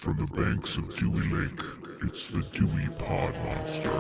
From the banks of Dewey Lake, it's the Dewey Pod Monster.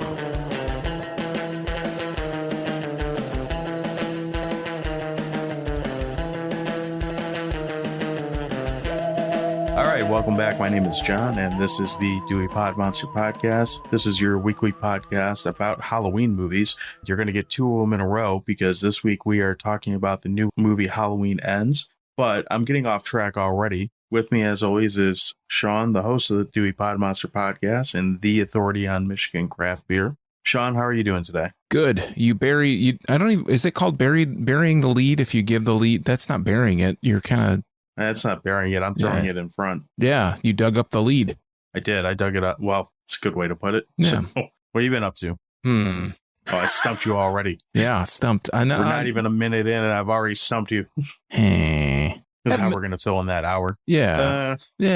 All right, welcome back. My name is John, and this is the Dewey Pod Monster Podcast. This is your weekly podcast about Halloween movies. You're going to get two of them in a row because this week we are talking about the new movie Halloween Ends. But I'm getting off track already. With me, as always, is Sean, the host of the Dewey Pod Monster Podcast and the authority on Michigan craft beer. Sean, how are you doing today? Good. Is it called burying the lead if you give the lead? That's not burying it. You're kind of... That's not burying it. I'm throwing it in front. Yeah, you dug up the lead. I did. I dug it up. Well, it's a good way to put it. Yeah. So, what have you been up to? Oh, I stumped you already. Yeah, stumped. I know. We're not even a minute in, and I've already stumped you. Hey. This is how we're going to fill in that hour. Yeah. Do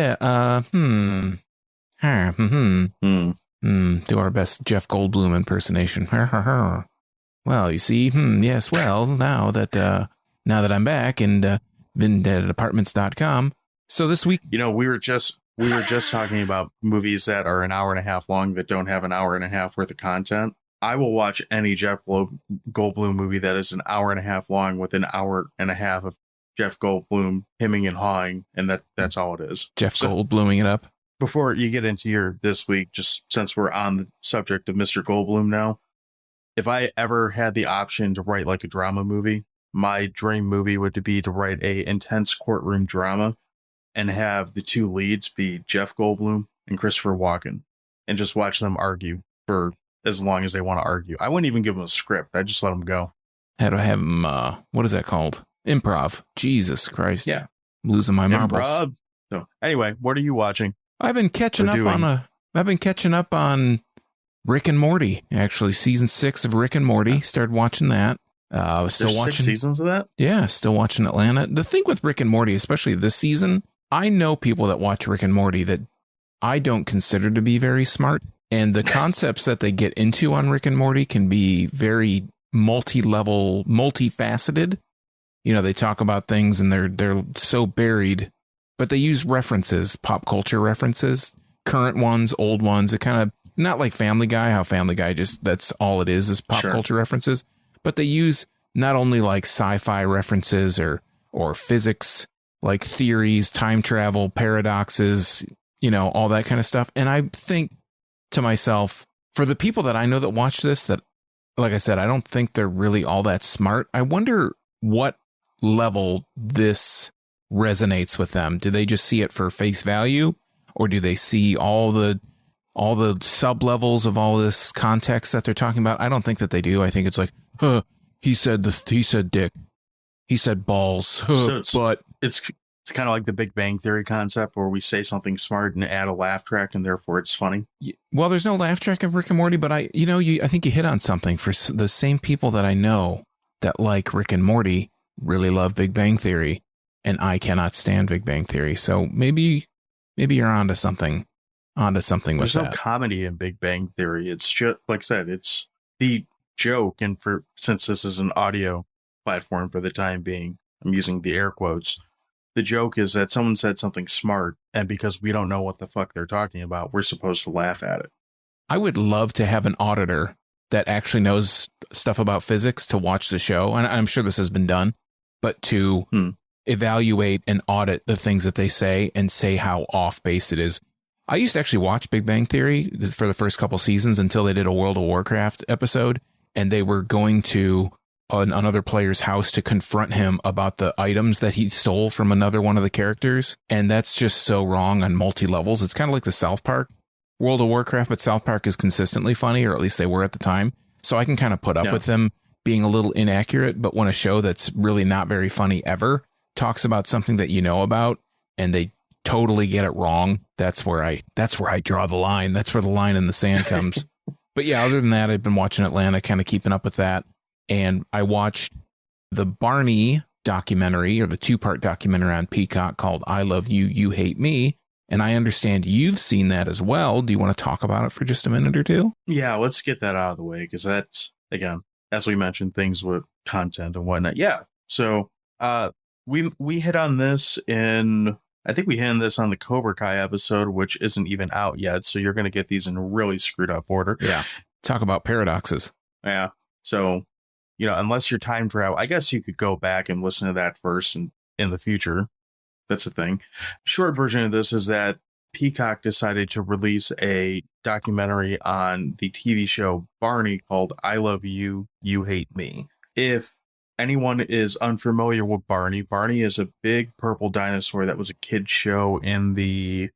our best Jeff Goldblum impersonation. Well, you see, yes, well, now that I'm back and been at apartments.com. So this week, we were just talking about movies that are an hour and a half long that don't have an hour and a half worth of content. I will watch any Jeff Goldblum movie that is an hour and a half long with an hour and a half of Jeff Goldblum hemming and hawing, and that's all it is. Jeff Goldbluming it up. Before you get into your this week, just since we're on the subject of Mr. Goldblum now, if I ever had the option to write like a drama movie, my dream movie would be to write a intense courtroom drama and have the two leads be Jeff Goldblum and Christopher Walken and just watch them argue for as long as they want to argue. I wouldn't even give them a script. I'd just let them go. Had to have them, what is that called? Improv. Jesus Christ. Yeah. I'm losing my marbles. Improv. So anyway, what are you watching? I've been catching up on Rick and Morty, actually. Season 6 of Rick and Morty. Started watching that. Still watching 6 seasons of that? Yeah, still watching Atlanta. The thing with Rick and Morty, especially this season, I know people that watch Rick and Morty that I don't consider to be very smart. And the concepts that they get into on Rick and Morty can be very multi-level, multifaceted. They talk about things and they're so buried, but they use references, pop culture references, current ones, old ones. It kind of, not like Family Guy, how Family Guy that's all it is pop culture references. But they use not only like sci-fi references or physics, like theories, time travel, paradoxes, all that kind of stuff. And I think to myself, for the people that I know that watch this, that, like I said, I don't think they're really all that smart. I wonder what level this resonates with them. Do they just see it for face value, or do they see all the sub levels of all this context that they're talking about? I don't think that they do. I think it's like, he said dick, he said balls, So but it's kind of like the Big Bang Theory concept where we say something smart and add a laugh track and therefore it's funny. Well, there's no laugh track in Rick and Morty, but I think you hit on something. For the same people that I know that like Rick and Morty really love Big Bang Theory, and I cannot stand Big Bang Theory. So maybe you're onto something with that. There's no comedy in Big Bang Theory. It's just, like I said, it's the joke. And since this is an audio platform for the time being, I'm using the air quotes. The joke is that someone said something smart, and because we don't know what the fuck they're talking about, we're supposed to laugh at it. I would love to have an auditor that actually knows stuff about physics to watch the show. And I'm sure this has been done, but to evaluate and audit the things that they say and say how off base it is. I used to actually watch Big Bang Theory for the first couple seasons until they did a World of Warcraft episode, and they were going to another player's house to confront him about the items that he stole from another one of the characters. And that's just so wrong on multi levels. It's kind of like the South Park World of Warcraft, but South Park is consistently funny, or at least they were at the time. So I can kind of put up with them being a little inaccurate. But when a show that's really not very funny ever talks about something that you know about and they totally get it wrong, that's where I draw the line. That's where the line in the sand comes. But yeah, other than that, I've been watching Atlanta, kind of keeping up with that. And I watched the Barney documentary, or the 2-part documentary on Peacock called I Love You, You Hate Me. And I understand you've seen that as well. Do you want to talk about it for just a minute or two? Yeah, let's get that out of the way, because that's, again, as we mentioned, things with content and whatnot. Yeah. So we hit on this in I think we hinted this on the Cobra Kai episode, which isn't even out yet. So you're going to get these in really screwed up order. Yeah. Talk about paradoxes. Yeah. So, unless you're time travel, I guess you could go back and listen to that first and in the future. That's the thing. Short version of this is that Peacock decided to release a documentary on the TV show Barney called I Love You, You Hate Me. If anyone is unfamiliar with Barney, Barney is a big purple dinosaur that was a kid's show in the,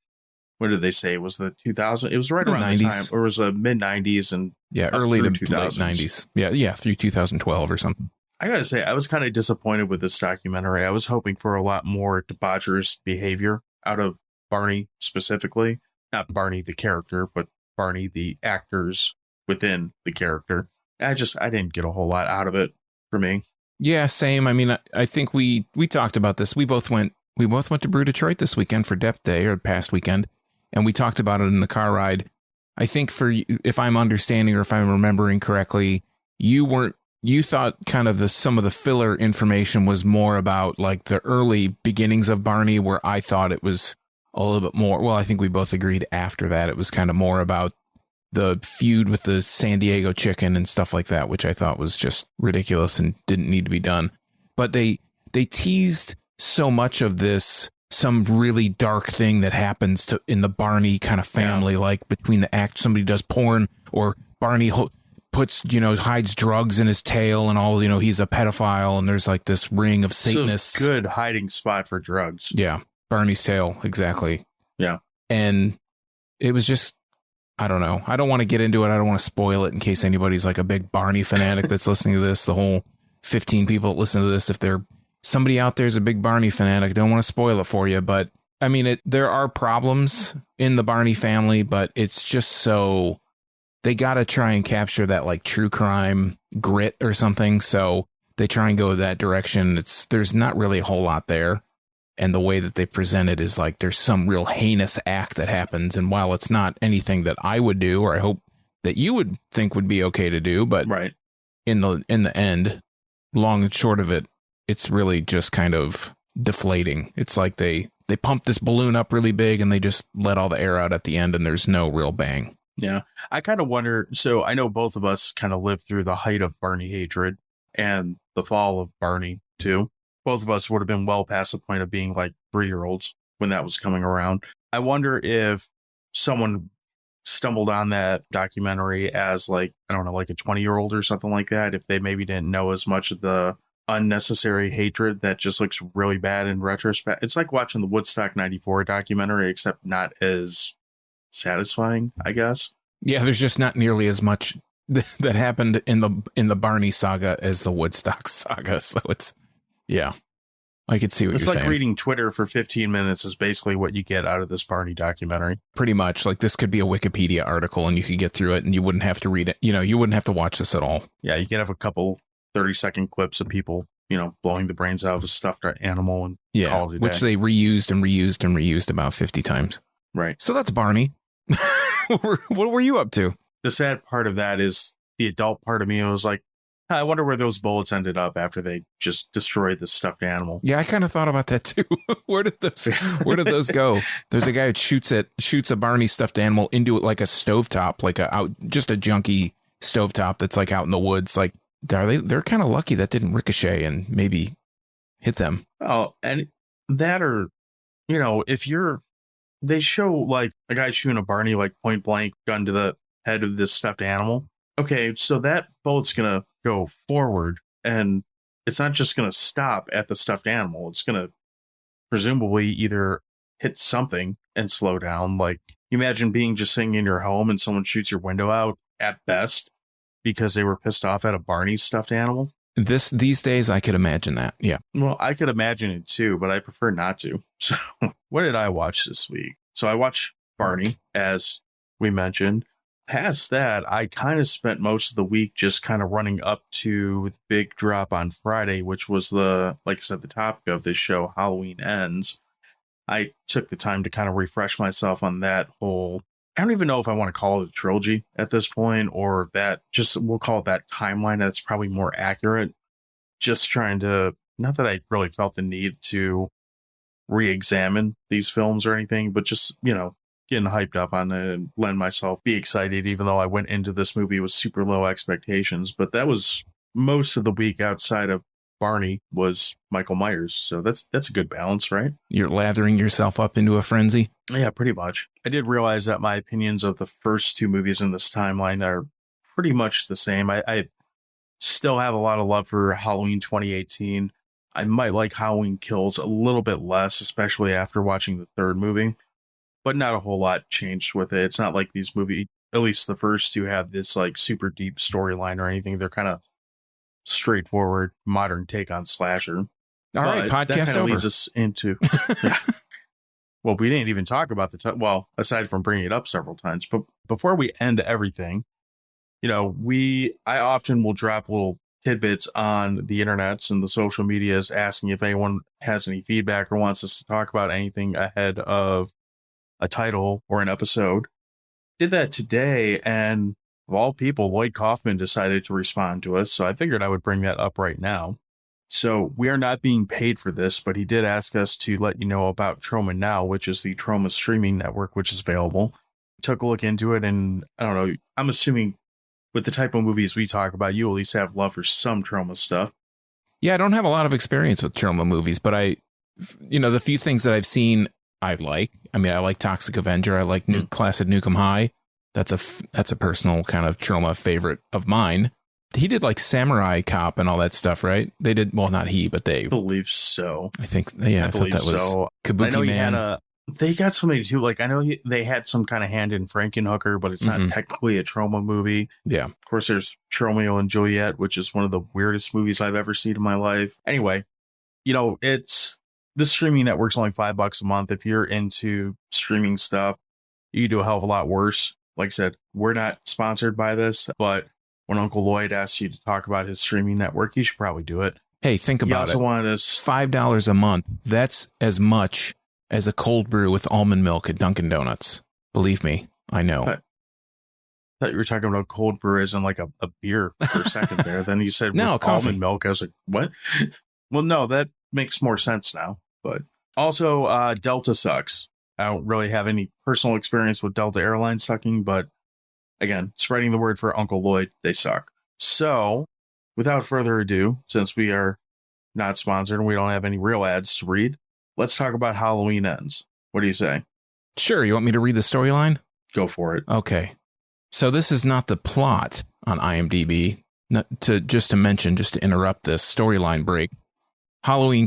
what did they say? It was the 2000s. It was right around the 90s. time, or it was the mid 90s and early to 2000s. late 90s. Yeah, through 2012 or something. I gotta say, I was kind of disappointed with this documentary. I was hoping for a lot more debaucherous behavior out of Barney specifically. Not Barney the character, but Barney the actors within the character. I didn't get a whole lot out of it for me. Yeah, same. I mean, I think we talked about this. We both went to Brew Detroit this weekend for Depth Day, or past weekend, and we talked about it in the car ride. I think if I'm understanding or if I'm remembering correctly, you thought kind of some of the filler information was more about like the early beginnings of Barney, where I thought it was a little bit more. Well, I think we both agreed after that it was kind of more about the feud with the San Diego chicken and stuff like that, which I thought was just ridiculous and didn't need to be done. But they teased so much of this, some really dark thing that happens in the Barney kind of family, like between the act, somebody does porn, or Barney puts, hides drugs in his tail and all, he's a pedophile, and there's like this ring of Satanists. It's a good hiding spot for drugs. Yeah. Barney's tail. Exactly. Yeah. And it was just, I don't know. I don't want to get into it. I don't want to spoil it in case anybody's like a big Barney fanatic that's listening to this. The whole 15 people that listen to this, if they're somebody out there is a big Barney fanatic, I don't want to spoil it for you. But I mean, there are problems in the Barney family, but it's just so they got to try and capture that like true crime grit or something. So they try and go that direction. There's not really a whole lot there. And the way that they present it is like there's some real heinous act that happens. And while it's not anything that I would do, or I hope that you would think would be okay to do, but right. in the end, long and short of it, it's really just kind of deflating. It's like they pump this balloon up really big and they just let all the air out at the end, and there's no real bang. Yeah. I kind of wonder. So I know both of us kind of lived through the height of Barney hatred and the fall of Barney too. Both of us would have been well past the point of being like 3-year-olds when that was coming around. I wonder if someone stumbled on that documentary as like, I don't know, like a 20-year-old or something like that, if they maybe didn't know as much of the unnecessary hatred that just looks really bad in retrospect. It's like watching the Woodstock 94 documentary, except not as satisfying, I guess. Yeah, there's just not nearly as much that happened in the Barney saga as the Woodstock saga. So it's, yeah, I could see what you're saying. It's like reading Twitter for 15 minutes is basically what you get out of this Barney documentary. Pretty much. Like this could be a Wikipedia article and you could get through it and you wouldn't have to read it. You wouldn't have to watch this at all. Yeah, you could have a couple 30-second clips of people, blowing the brains out of a stuffed animal and call it a which day. they reused and reused and reused about 50 times. Right. So that's Barney. What were you up to? The sad part of that is the adult part of me was like, I wonder where those bullets ended up after they just destroyed the stuffed animal. Yeah, I kind of thought about that too. Where did those go? There's a guy who shoots a Barney stuffed animal into it like a stovetop, like just a junky stovetop that's like out in the woods. Like, they're kind of lucky that didn't ricochet and maybe hit them. Oh, and that, or, they show like a guy shooting a Barney like point blank gun to the head of this stuffed animal. Okay, so that bullet's going to go forward, and it's not just going to stop at the stuffed animal. It's going to presumably either hit something and slow down. Like, imagine being just sitting in your home and someone shoots your window out at best because they were pissed off at a Barney stuffed animal. These days, I could imagine that. Yeah. Well, I could imagine it too, but I prefer not to. So what did I watch this week? So I watched Barney, as we mentioned. Past that, I kind of spent most of the week just kind of running up to the big drop on Friday, which was like I said, the topic of this show, Halloween Ends. I took the time to kind of refresh myself on that whole, I don't even know if I want to call it a trilogy at this point, or we'll call it that timeline. That's probably more accurate. Just trying to, not that I really felt the need to re-examine these films or anything, but just, getting hyped up on it and letting myself be excited, even though I went into this movie with super low expectations. But that was most of the week outside of Barney was Michael Myers. So that's a good balance, right? You're lathering yourself up into a frenzy? Yeah, pretty much. I did realize that my opinions of the first two movies in this timeline are pretty much the same. I still have a lot of love for Halloween 2018. I might like Halloween Kills a little bit less, especially after watching the third movie, but not a whole lot changed with it. It's not like these movies, at least the first two, have this like super deep storyline or anything. They're kind of straightforward modern take on slasher. All right, podcast over. Leads us into yeah. Well, we didn't even talk about aside from bringing it up several times, but before we end everything, I often will drop little tidbits on the internets and the social medias asking if anyone has any feedback or wants us to talk about anything ahead of a title or an episode. Did that today, and of all people, Lloyd Kaufman decided to respond to us, so I figured I would bring that up right now. So we are not being paid for this, but he did ask us to let you know about Troma Now, which is the Troma streaming network, which is available. Took a look into it, and I don't know, I'm assuming with the type of movies we talk about, you at least have love for some Troma stuff. Yeah, I don't have a lot of experience with Troma movies, but the few things that I've seen, I like. I mean, I like Toxic Avenger. I like Class at Nukem High. That's a personal kind of Troma favorite of mine. He did like Samurai Cop and all that stuff, right? They did, well, not he, but they. I believe so. I think, yeah, I thought that was so. Kabuki I know Man. They got somebody too. Like, I know they had some kind of hand in Frankenhooker, but it's not technically a Troma movie. Yeah. Of course, there's Romeo and Juliet, which is one of the weirdest movies I've ever seen in my life. Anyway, this streaming network's only $5 a month. If you're into streaming stuff, you can do a hell of a lot worse. Like I said, we're not sponsored by this, but when Uncle Lloyd asks you to talk about his streaming network, you should probably do it. Hey, think about it. $5 a month. That's as much as a cold brew with almond milk at Dunkin' Donuts. Believe me, I know. I thought you were talking about cold brew as in like a beer for a second there. Then you said no, coffee. Almond milk. I was like, what? Well, no, that makes more sense now. But also, Delta sucks. I don't really have any personal experience with Delta Airlines sucking, but again, spreading the word for Uncle Lloyd, they suck. So, without further ado, since we are not sponsored and we don't have any real ads to read, let's talk about Halloween Ends. What do you say? Sure. You want me to read the storyline? Go for it. Okay. So this is not the plot on IMDb. To interrupt this storyline break. Halloween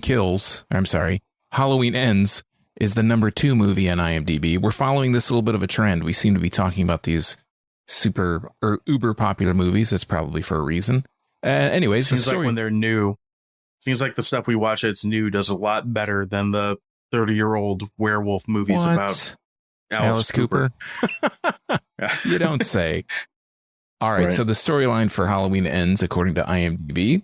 Ends is the number 2 movie on IMDb. We're following this little bit of a trend. We seem to be talking about these super or uber popular movies. That's probably for a reason. Anyways, seems like when they're new, seems like the stuff we watch that's new does a lot better than the 30-year-old werewolf movies about Alice Cooper. You don't say. All right. So the storyline for Halloween Ends, according to IMDb,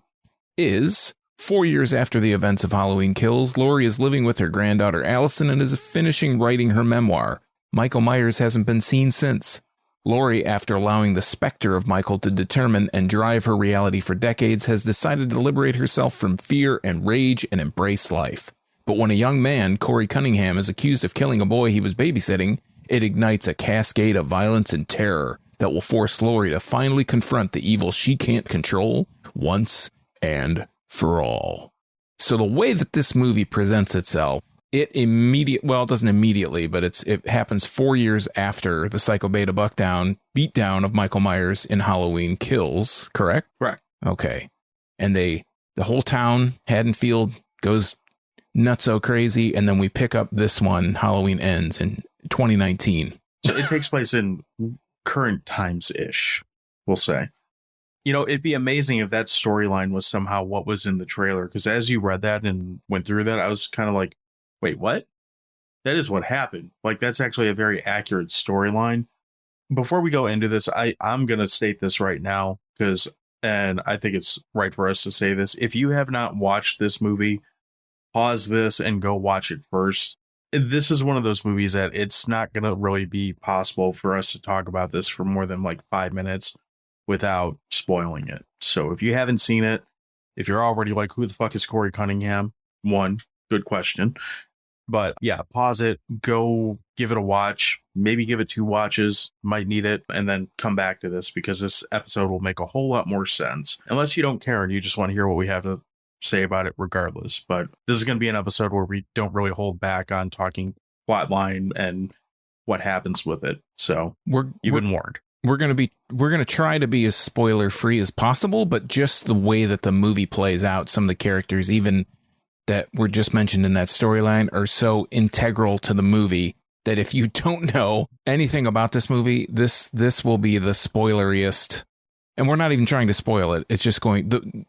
is 4 years after the events of Halloween Kills, Laurie is living with her granddaughter Allison and is finishing writing her memoir. Michael Myers hasn't been seen since. Laurie, after allowing the specter of Michael to determine and drive her reality for decades, has decided to liberate herself from fear and rage and embrace life. But when a young man, Corey Cunningham, is accused of killing a boy he was babysitting, it ignites a cascade of violence and terror that will force Laurie to finally confront the evil she can't control once and for all. So the way that this movie presents itself, it doesn't immediately, but it happens 4 years after the Psycho Beta beatdown of Michael Myers in Halloween Kills, correct? Correct. Okay. And the whole town, Haddonfield, goes nutso crazy, and then we pick up this one, Halloween Ends, in 2019. So it takes place in current times-ish, we'll say. It'd be amazing if that storyline was somehow what was in the trailer, because as you read that and went through that, I was kind of like, wait, what? That is what happened. Like, that's actually a very accurate storyline. Before we go into this, I'm going to state this right now, and I think it's right for us to say this. If you have not watched this movie, pause this and go watch it first. This is one of those movies that it's not going to really be possible for us to talk about this for more than like 5 minutes without spoiling it. So if you haven't seen it, if you're already like, who the fuck is Corey Cunningham? One, good question. But yeah, pause it, go give it a watch, maybe give it 2 watches, might need it, and then come back to this because this episode will make a whole lot more sense. Unless you don't care and you just want to hear what we have to say about it regardless. But this is going to be an episode where we don't really hold back on talking plotline and what happens with it. So you've been warned. We're going to try to be as spoiler free as possible, but just the way that the movie plays out, some of the characters, even that were just mentioned in that storyline, are so integral to the movie that if you don't know anything about this movie, this will be the spoileriest. And we're not even trying to spoil it. It's just going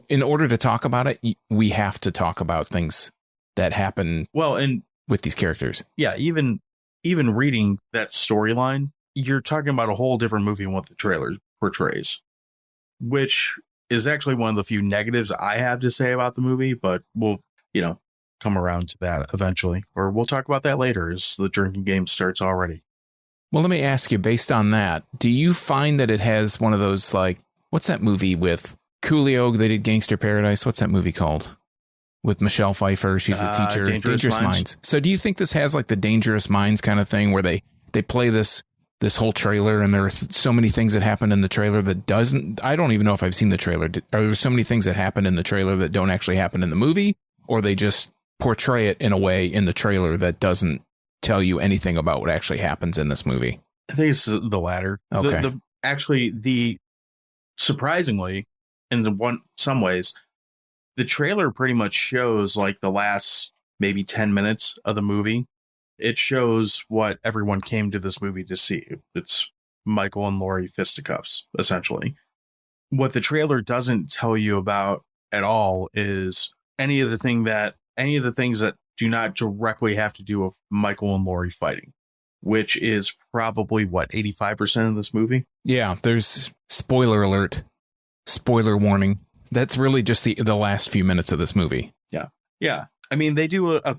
in order to talk about it, we have to talk about things that happen. Well, and with these characters, yeah, even reading that storyline, you're talking about a whole different movie than what the trailer portrays, which is actually one of the few negatives I have to say about the movie, but we'll, come around to that eventually, or we'll talk about that later as the drinking game starts already. Well, let me ask you, based on that, do you find that it has one of those, like, what's that movie with Coolio? They did Gangster Paradise. What's that movie called? With Michelle Pfeiffer. She's the teacher. Dangerous Minds. So do you think this has like the Dangerous Minds kind of thing where they play this whole trailer and there are so many things that happen in the trailer that doesn't, I don't even know if I've seen the trailer. Are there so many things that happen in the trailer that don't actually happen in the movie, or they just portray it in a way in the trailer that doesn't tell you anything about what actually happens in this movie? I think it's the latter. Okay. Surprisingly, in some ways, the trailer pretty much shows like the last maybe 10 minutes of the movie. It shows what everyone came to this movie to see. It's Michael and Laurie fisticuffs, essentially. What the trailer doesn't tell you about at all is any of the things that do not directly have to do with Michael and Laurie fighting, which is probably 85% of this movie. Yeah, there's spoiler alert, spoiler warning. That's really just the last few minutes of this movie. Yeah. I mean, they do a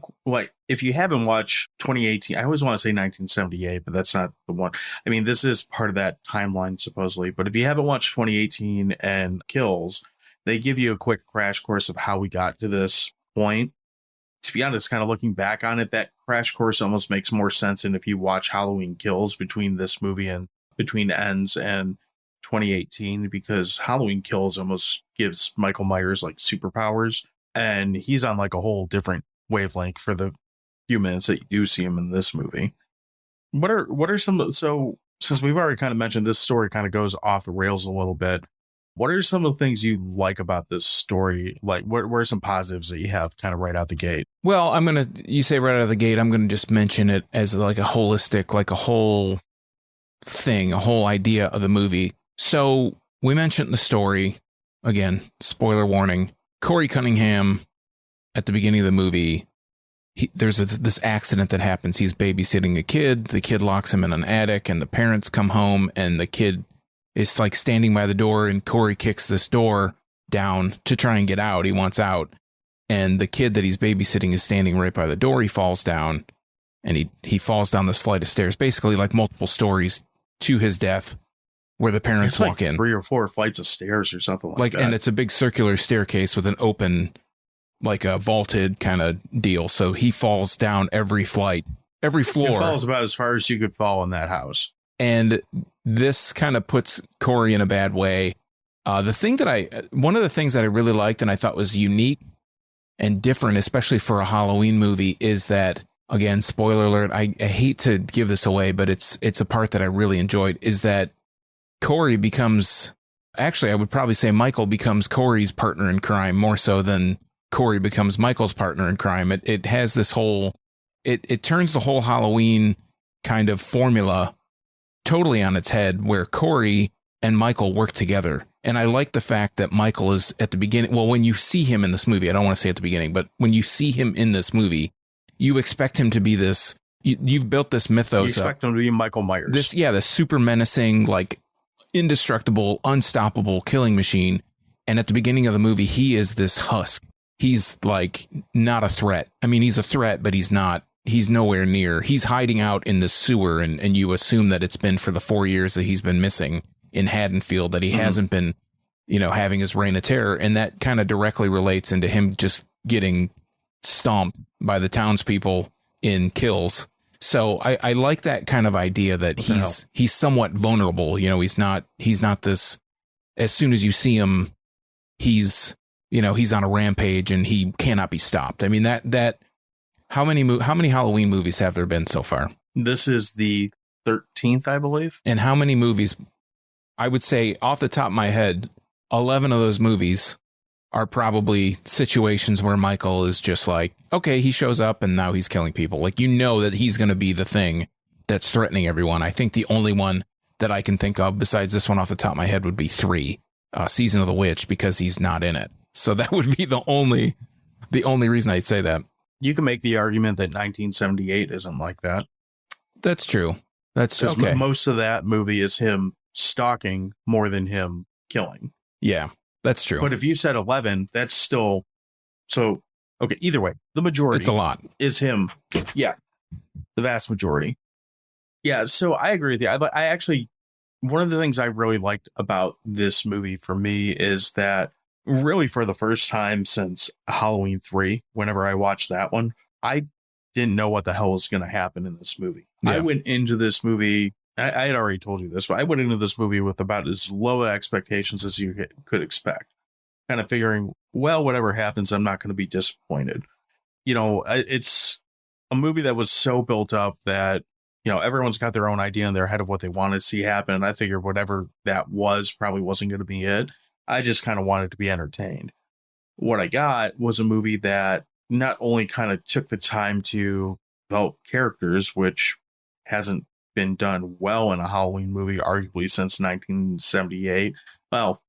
if you haven't watched 2018, I always want to say 1978, but that's not the one. I mean, this is part of that timeline, supposedly. But if you haven't watched 2018 and Kills, they give you a quick crash course of how we got to this point. To be honest, kind of looking back on it, that crash course almost makes more sense than if you watch Halloween Kills between this movie and between Ends and 2018, because Halloween Kills almost gives Michael Myers like superpowers. And he's on like a whole different wavelength for the few minutes that you do see him in this movie. What are some, so since we've already kind of mentioned this story kind of goes off the rails a little bit, what are some of the things you like about this story? Like what are some positives that you have kind of right out the gate? Well, you say right out of the gate, I'm going to just mention it as like a holistic, like a whole thing, a whole idea of the movie. So we mentioned the story, again, spoiler warning. Corey Cunningham, at the beginning of the movie, there's this accident that happens. He's babysitting a kid. The kid locks him in an attic, and the parents come home, and the kid is like standing by the door, and Corey kicks this door down to try and get out. He wants out, and the kid that he's babysitting is standing right by the door. He falls down, and he falls down this flight of stairs, basically like multiple stories to his death, where the parents walk in. 3 or 4 flights of stairs or something like that. And it's a big circular staircase with an open, like a vaulted kind of deal. So he falls down every flight, every floor. He falls about as far as you could fall in that house. And this kind of puts Corey in a bad way. One of the things that I really liked and I thought was unique and different, especially for a Halloween movie, is that, again, spoiler alert, I hate to give this away, but it's a part that I really enjoyed, is that Corey becomes, actually, I would probably say Michael becomes Corey's partner in crime more so than Corey becomes Michael's partner in crime. It has this whole, it turns the whole Halloween kind of formula totally on its head, where Corey and Michael work together. And I like the fact that Michael is at the beginning. Well, when you see him in this movie, I don't want to say at the beginning, but when you see him in this movie, you expect him to be this, you've built this mythos. You expect him to be Michael Myers. This super menacing, like, indestructible, unstoppable killing machine. And at the beginning of the movie, he is this husk. He's like not a threat. I mean, he's a threat, but he's nowhere near. He's hiding out in the sewer, and you assume that it's been for the 4 years that he's been missing in Haddonfield, that he hasn't been, having his reign of terror. And that kind of directly relates into him just getting stomped by the townspeople in kills. So I like that kind of idea that he's somewhat vulnerable. You know, he's not this, as soon as you see him, he's on a rampage and he cannot be stopped. I mean, how many Halloween movies have there been so far? This is the 13th, I believe. And how many movies? I would say off the top of my head, 11 of those movies are probably situations where Michael is just like, okay, he shows up and now he's killing people. Like, you know that he's going to be the thing that's threatening everyone. I think the only one that I can think of besides this one off the top of my head would be 3, Season of the Witch, because he's not in it. So that would be the only reason I'd say that. You can make the argument that 1978 isn't like that. That's true. That's okay. Most of that movie is him stalking more than him killing. Yeah, that's true. But if you said 11, that's still so okay. Either way, the majority, it's a lot, is him. Yeah, the vast majority. Yeah, so I agree with you. I actually, one of the things I really liked about this movie for me is that really for the first time since Halloween 3, whenever I watched that one, I didn't know what the hell was going to happen in this movie. Yeah. I went into this movie, I had already told you this, but I went into this movie with about as low expectations as you could expect. Kind of figuring, well, whatever happens, I'm not going to be disappointed. You know, it's a movie that was so built up that, you know, everyone's got their own idea in their head of what they want to see happen. And I figured whatever that was probably wasn't going to be it. I just kind of wanted to be entertained. What I got was a movie that not only kind of took the time to develop characters, which hasn't been done well in a Halloween movie, arguably since 1978. Well,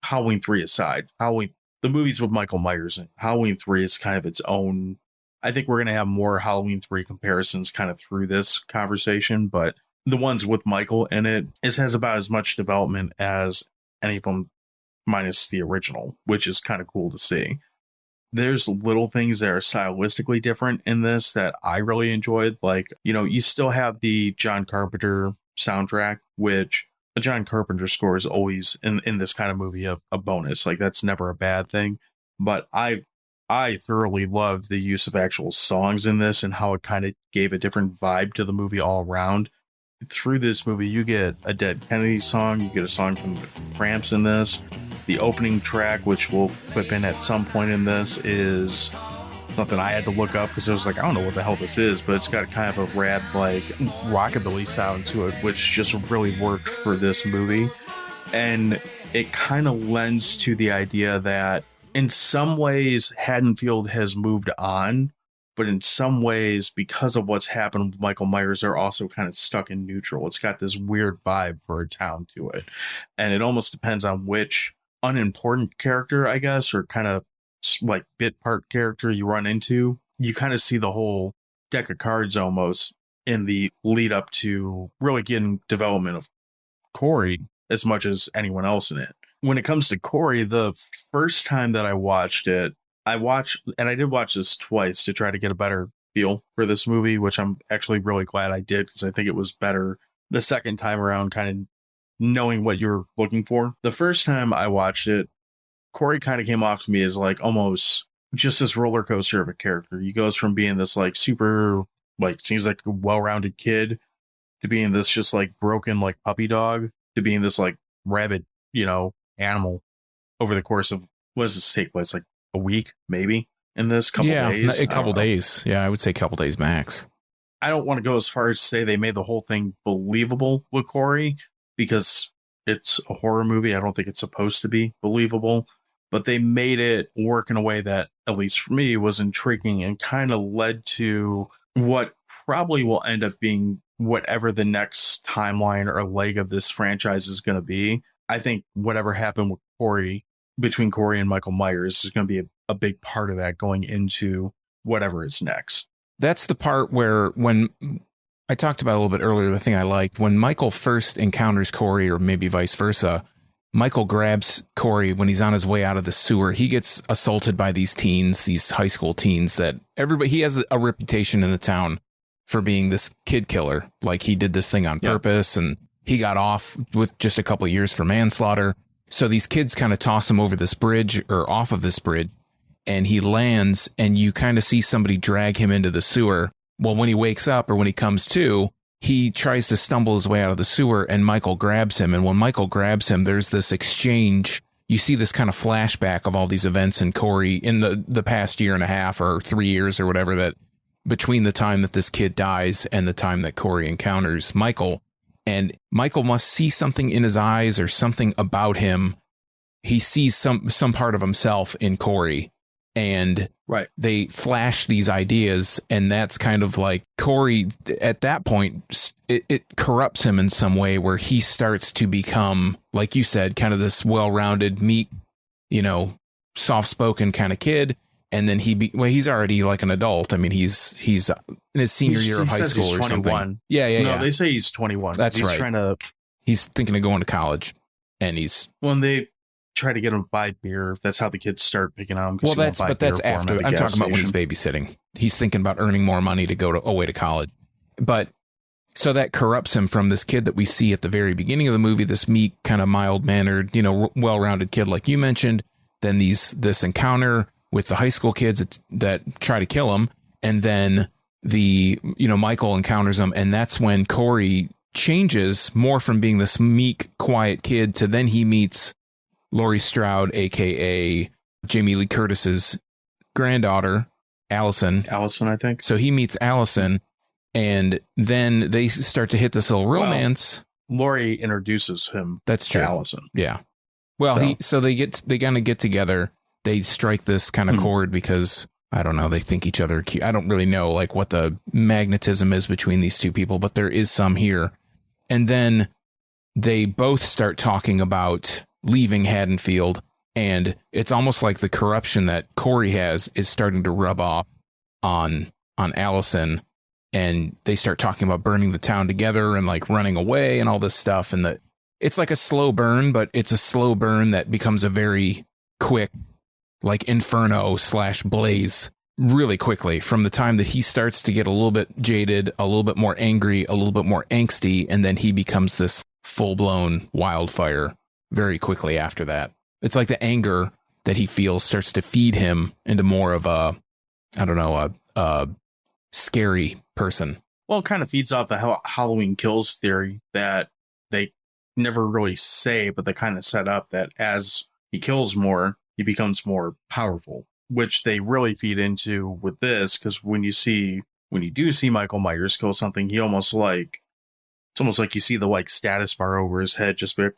Halloween 3 aside, the movies with Michael Myers in Halloween 3 is kind of its own. I think we're going to have more Halloween 3 comparisons kind of through this conversation, but the ones with Michael in it has about as much development as any of them minus the original, which is kind of cool to see. There's little things that are stylistically different in this that I really enjoyed. Like, you know, you still have the John Carpenter soundtrack, which a John Carpenter score is always in this kind of movie a bonus. Like, that's never a bad thing. But I thoroughly loved the use of actual songs in this and how it kind of gave a different vibe to the movie all around. Through this movie, you get a Dead Kennedy song, you get a song from the Cramps in this. The opening track, which we'll clip in at some point in this, is something I had to look up because I was like, I don't know what the hell this is, but it's got kind of a rad, like, rockabilly sound to it, which just really worked for this movie. And it kind of lends to the idea that in some ways, Haddonfield has moved on, but in some ways, because of what's happened with Michael Myers, they're also kind of stuck in neutral. It's got this weird vibe for a town to it. And it almost depends on which unimportant character, I guess, or kind of like bit part character you run into. You kind of see the whole deck of cards almost in the lead up to really getting development of Corey as much as anyone else in it. When it comes to Corey, the first time that I watched it, and I did watch this twice to try to get a better feel for this movie, which I'm actually really glad I did because I think it was better the second time around, kind of knowing what you're looking for. The first time I watched it, Corey kind of came off to me as like almost just this roller coaster of a character. He goes from being this like super, like, seems like a well-rounded kid to being this just like broken like puppy dog to being this like rabid, you know, animal over the course of, what does this take place, like a week maybe in this couple days? A couple days. Yeah, I would say a couple days max. I don't want to go as far as to say they made the whole thing believable with Corey because it's a horror movie. I don't think it's supposed to be believable, but they made it work in a way that, at least for me, was intriguing and kind of led to what probably will end up being whatever the next timeline or leg of this franchise is going to be. I think whatever happened with Corey, between Corey and Michael Myers, is going to be a big part of that going into whatever is next. That's the part where, when I talked about a little bit earlier, the thing I liked, when Michael first encounters Corey, or maybe vice versa, Michael grabs Corey when he's on his way out of the sewer. He gets assaulted by these teens, these high school teens that everybody, he has a reputation in the town for being this kid killer. Like, he did this thing on purpose, and he got off with just a couple of years for manslaughter. So these kids kind of toss him over this bridge, or off of this bridge. and he lands, and you kind of see somebody drag him into the sewer. Well, when he wakes up or when he comes to, he tries to stumble his way out of the sewer, and Michael grabs him. And when Michael grabs him, there's this exchange. You see this kind of flashback of all these events in Corey in the past year and a half or 3 years or whatever, that between the time that this kid dies and the time that Corey encounters Michael. And Michael must see something in his eyes or something about him. He sees some part of himself in Corey. And they flash these ideas, and that's kind of like Corey at that point, it corrupts him in some way where he starts to become, like you said, kind of this well-rounded, meek, soft-spoken kind of kid. And then he's already like an adult. I mean, he's in his senior year of high school or 21. something. Yeah. No, they say he's 21. That's he's right. He's thinking of going to college, and when they try to get him to buy beer, that's how the kids start picking on him. Well, that's after. I'm talking about when he's babysitting. He's thinking about earning more money to go away to college. But so that corrupts him from this kid that we see at the very beginning of the movie, this meek, kind of mild-mannered, well-rounded kid like you mentioned. Then this encounter with the high school kids that try to kill him, and then Michael encounters him, and that's when Corey changes more from being this meek, quiet kid to then he meets Laurie Stroud, a.k.a. Jamie Lee Curtis's granddaughter, Allison. Allison, I think. So he meets Allison, and then they start to hit this little romance. Well, Laurie introduces him That's true. to Allison. Yeah. Well, they kind of get together. They strike this kind of chord because, I don't know, they think each other cute. I don't really know like what the magnetism is between these two people, but there is some here. And then they both start talking about leaving Haddonfield, and it's almost like the corruption that Corey has is starting to rub off on Allison, and they start talking about burning the town together and like running away and all this stuff, and it's like a slow burn, but it's a slow burn that becomes a very quick, like inferno / blaze really quickly from the time that he starts to get a little bit jaded, a little bit more angry, a little bit more angsty, and then he becomes this full-blown wildfire very quickly after that. It's like the anger that he feels starts to feed him into more of a scary person. Well, it kind of feeds off the Halloween Kills theory that they never really say, but they kind of set up that as he kills more, he becomes more powerful, which they really feed into with this, because when you do see Michael Myers kill something, it's almost like you see the like status bar over his head just be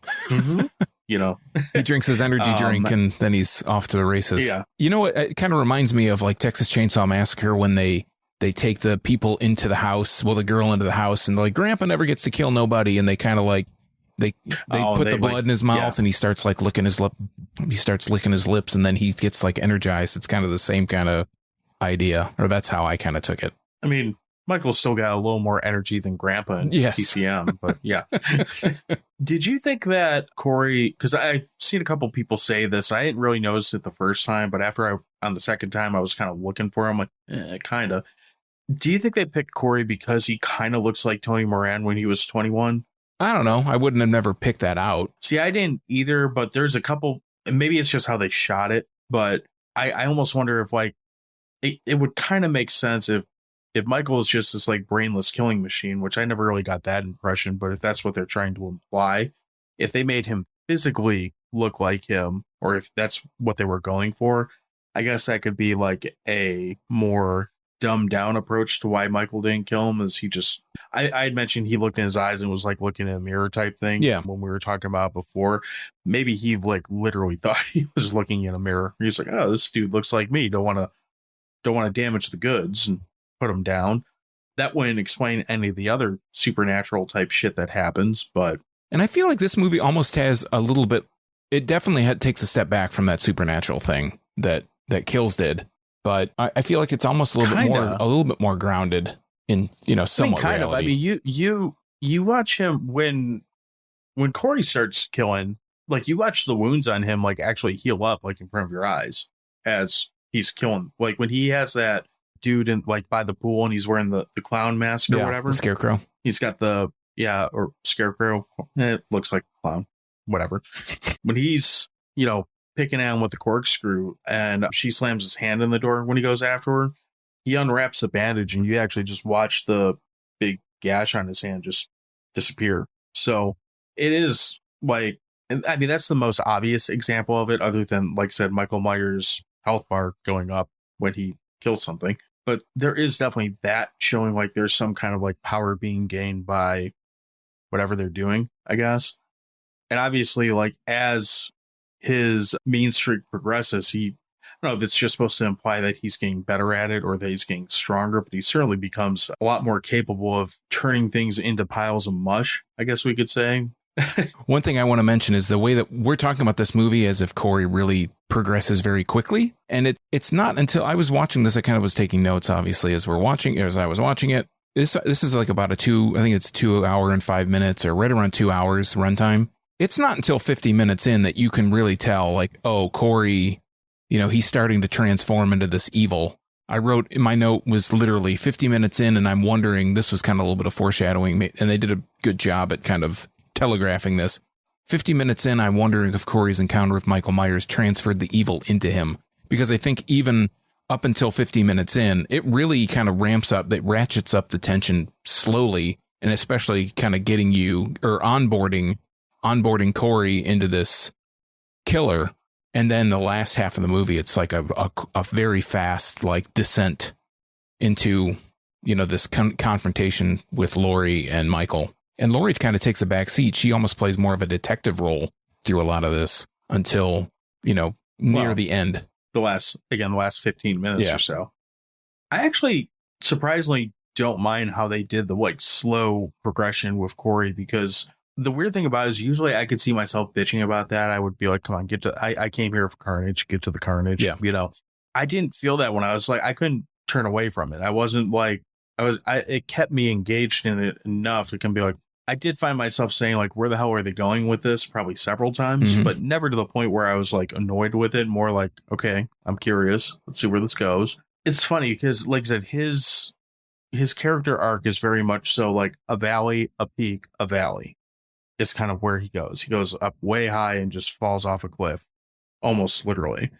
He drinks his energy drink and then he's off to the races. Yeah. You know what? It kind of reminds me of like Texas Chainsaw Massacre when they take the people into the house, the girl into the house, and they're like, Grandpa never gets to kill nobody, and they kind of like they put the blood in his mouth and he starts like licking his lip. He starts licking his lips, and then he gets like energized. It's kind of the same kind of idea, or that's how I kind of took it. I mean, Michael's still got a little more energy than Grandpa in TCM, but yeah. Did you think that Corey, because I've seen a couple people say this, and I didn't really notice it the first time, but on the second time, I was kind of looking for him, like, kind of. Do you think they picked Corey because he kind of looks like Tony Moran when he was 21? I don't know. I wouldn't have never picked that out. See, I didn't either, but there's a couple, and maybe it's just how they shot it, but I almost wonder if like, it would kind of make sense if Michael is just this like brainless killing machine, which I never really got that impression, but if that's what they're trying to imply, if they made him physically look like him, or if that's what they were going for, I guess that could be like a more dumbed down approach to why Michael didn't kill him. Is he just, I had mentioned he looked in his eyes and was like looking in a mirror type thing. Yeah. When we were talking about before, maybe he like literally thought he was looking in a mirror. He's like, oh, this dude looks like me. Don't want to damage the goods and put him down. That wouldn't explain any of the other supernatural type shit that happens, but. And I feel like this movie almost has a little bit, it definitely takes a step back from that supernatural thing that Kills did. But I feel like it's almost a little bit more grounded in, somewhat reality. I mean, you watch him when Corey starts killing, like you watch the wounds on him, like actually heal up like in front of your eyes as he's killing, like when he has that dude in like by the pool and he's wearing the clown mask or whatever. The scarecrow. He's got or scarecrow. It looks like a clown, whatever. When he's, picking at him with the corkscrew, and she slams his hand in the door when he goes after her. He unwraps the bandage, and you actually just watch the big gash on his hand just disappear. So it is like, I mean, that's the most obvious example of it, other than, like I said, Michael Myers' health bar going up when he kills something. But there is definitely that showing like there's some kind of like power being gained by whatever they're doing, I guess. And obviously, like, as his mean streak progresses, I don't know if it's just supposed to imply that he's getting better at it or that he's getting stronger, but he certainly becomes a lot more capable of turning things into piles of mush, I guess we could say. One thing I want to mention is the way that we're talking about this movie as if Corey really progresses very quickly. And it's not until I was watching this, I kind of was taking notes, obviously, as I was watching it. This is like about I think it's 2 hour and 5 minutes, or right around 2 hours runtime. It's not until 50 minutes in that you can really tell, like, oh, Corey, he's starting to transform into this evil. I wrote in my note was literally 50 minutes in, and I'm wondering, this was kind of a little bit of foreshadowing, and they did a good job at kind of telegraphing this. 50 minutes in, I'm wondering if Corey's encounter with Michael Myers transferred the evil into him, because I think even up until 50 minutes in, it really kind of ratchets up the tension slowly, and especially kind of getting you, or onboarding Corey into this killer. And then the last half of the movie, it's like a very fast, like, descent into, this confrontation with Laurie and Michael. And Laurie kind of takes a back seat. She almost plays more of a detective role through a lot of this until, near the end. The last 15 minutes or so. I actually surprisingly don't mind how they did the, like, slow progression with Corey, because the weird thing about it is usually I could see myself bitching about that. I would be like, come on, I came here for carnage, get to the carnage. Yeah. I didn't feel that when I was like, I couldn't turn away from it. I wasn't like, it kept me engaged in it enough. It can be like, I did find myself saying, like, where the hell are they going with this? Probably several times, but never to the point where I was like annoyed with it. More like, okay, I'm curious. Let's see where this goes. It's funny because, like I said, his character arc is very much so like a valley, a peak, a valley. It's kind of where he goes. He goes up way high and just falls off a cliff, almost literally.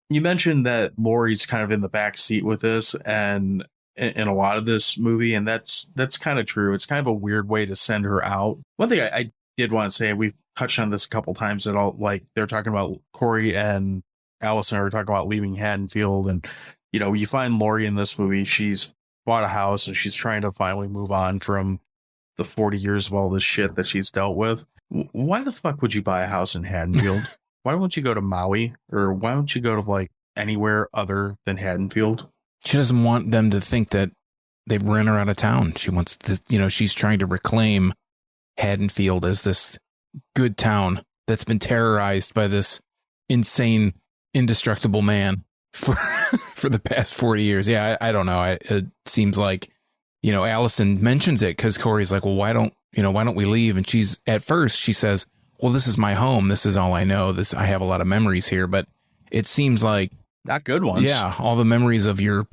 You mentioned that Laurie's kind of in the back seat with this, and in a lot of this movie, and that's kind of true. It's kind of a weird way to send her out. One thing I did want to say, we've touched on this a couple times, that all, like, they're talking about Corey and Allison are talking about leaving Haddonfield, and you find Laurie in this movie. She's bought a house and she's trying to finally move on from the 40 years of all this shit that she's dealt with. Why the fuck would you buy a house in Haddonfield? Why won't you go to Maui, or why don't you go to, like, anywhere other than Haddonfield? She doesn't want them to think that they've run her out of town. She wants to, she's trying to reclaim Haddonfield as this good town that's been terrorized by this insane, indestructible man for the past 40 years. Yeah, I don't know. It seems like, Allison mentions it because Corey's like, well, why don't we leave? And at first she says, well, this is my home. This is all I know. I have a lot of memories here, but it seems like not good ones. Yeah. All the memories of your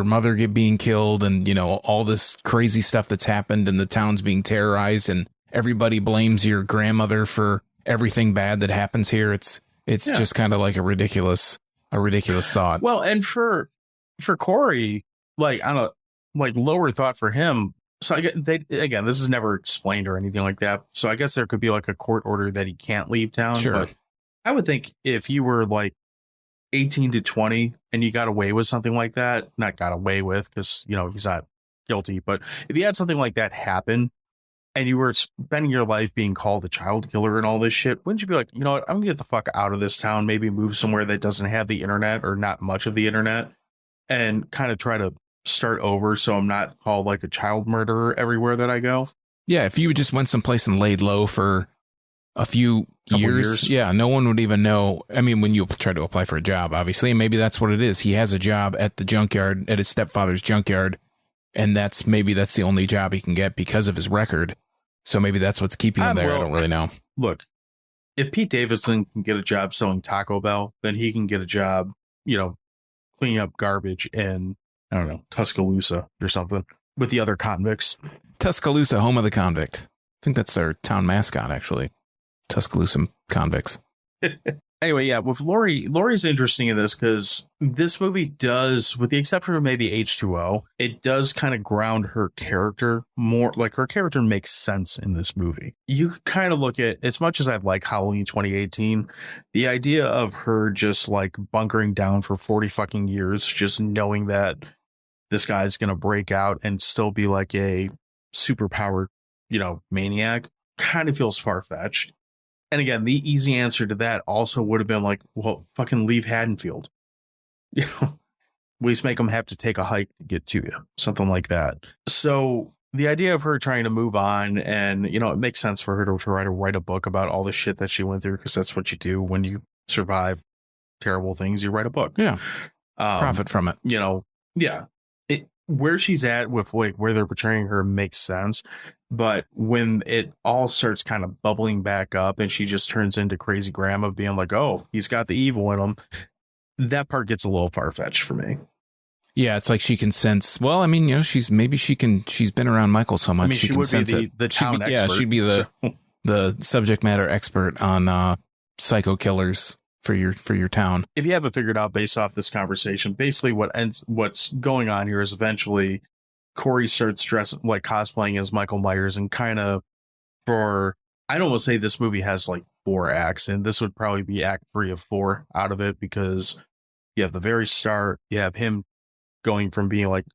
mother being killed, and, all this crazy stuff that's happened, and the town's being terrorized, and everybody blames your grandmother for everything bad that happens here. It's just kind of like a ridiculous thought. Well, and for Corey, like, I don't know, like, lower thought for him. So again, this is never explained or anything like that. So I guess there could be like a court order that he can't leave town. Sure. But I would think if you were like 18 to 20 and you got away with something like that, not got away with because, he's not guilty, but if you had something like that happen and you were spending your life being called a child killer and all this shit, wouldn't you be like, you know what, I'm gonna get the fuck out of this town, maybe move somewhere that doesn't have the internet or not much of the internet, and kind of try to start over so I'm not called like a child murderer everywhere that I go? Yeah, if you just went someplace and laid low for a few years, yeah, no one would even know. I mean, when you try to apply for a job, obviously, and maybe that's what it is. He has a job at the junkyard, at his stepfather's junkyard, and that's the only job he can get because of his record. So maybe that's what's keeping him there. I don't really know. Look, if Pete Davidson can get a job selling Taco Bell, then he can get a job, cleaning up garbage in, I don't know, Tuscaloosa or something with the other convicts. Tuscaloosa, home of the convict. I think that's their town mascot, actually. Tuscaloosa convicts. Anyway, yeah, with Laurie's interesting in this because this movie does, with the exception of maybe H2O, it does kind of ground her character more. Like, her character makes sense in this movie. You kind of look at, as much as I like Halloween 2018, the idea of her just like bunkering down for 40 fucking years, just knowing that this guy's going to break out and still be like a superpowered, maniac, kind of feels far-fetched. And again, the easy answer to that also would have been like, well, fucking leave Haddonfield. At least make them have to take a hike to get to you. Something like that. So the idea of her trying to move on and, it makes sense for her to try to write a book about all the shit that she went through, because that's what you do when you survive terrible things. You write a book. Yeah. Profit from it. Yeah. Where she's at with like where they're portraying her makes sense. But when it all starts kind of bubbling back up and she just turns into crazy grandma being like, oh, he's got the evil in him, that part gets a little far-fetched for me. Yeah, it's like she can sense. Well, I mean, she's been around Michael so much. She can would sense be the town expert. Yeah, she'd be the subject matter expert on psycho killers for your town. If you haven't figured out based off this conversation, basically what's going on here is eventually Corey starts dressing like cosplaying as Michael Myers, and kind of I don't want to say this movie has like 4 acts, and this would probably be act 3 of 4 out of it, because you have the very start, you have him going from being like,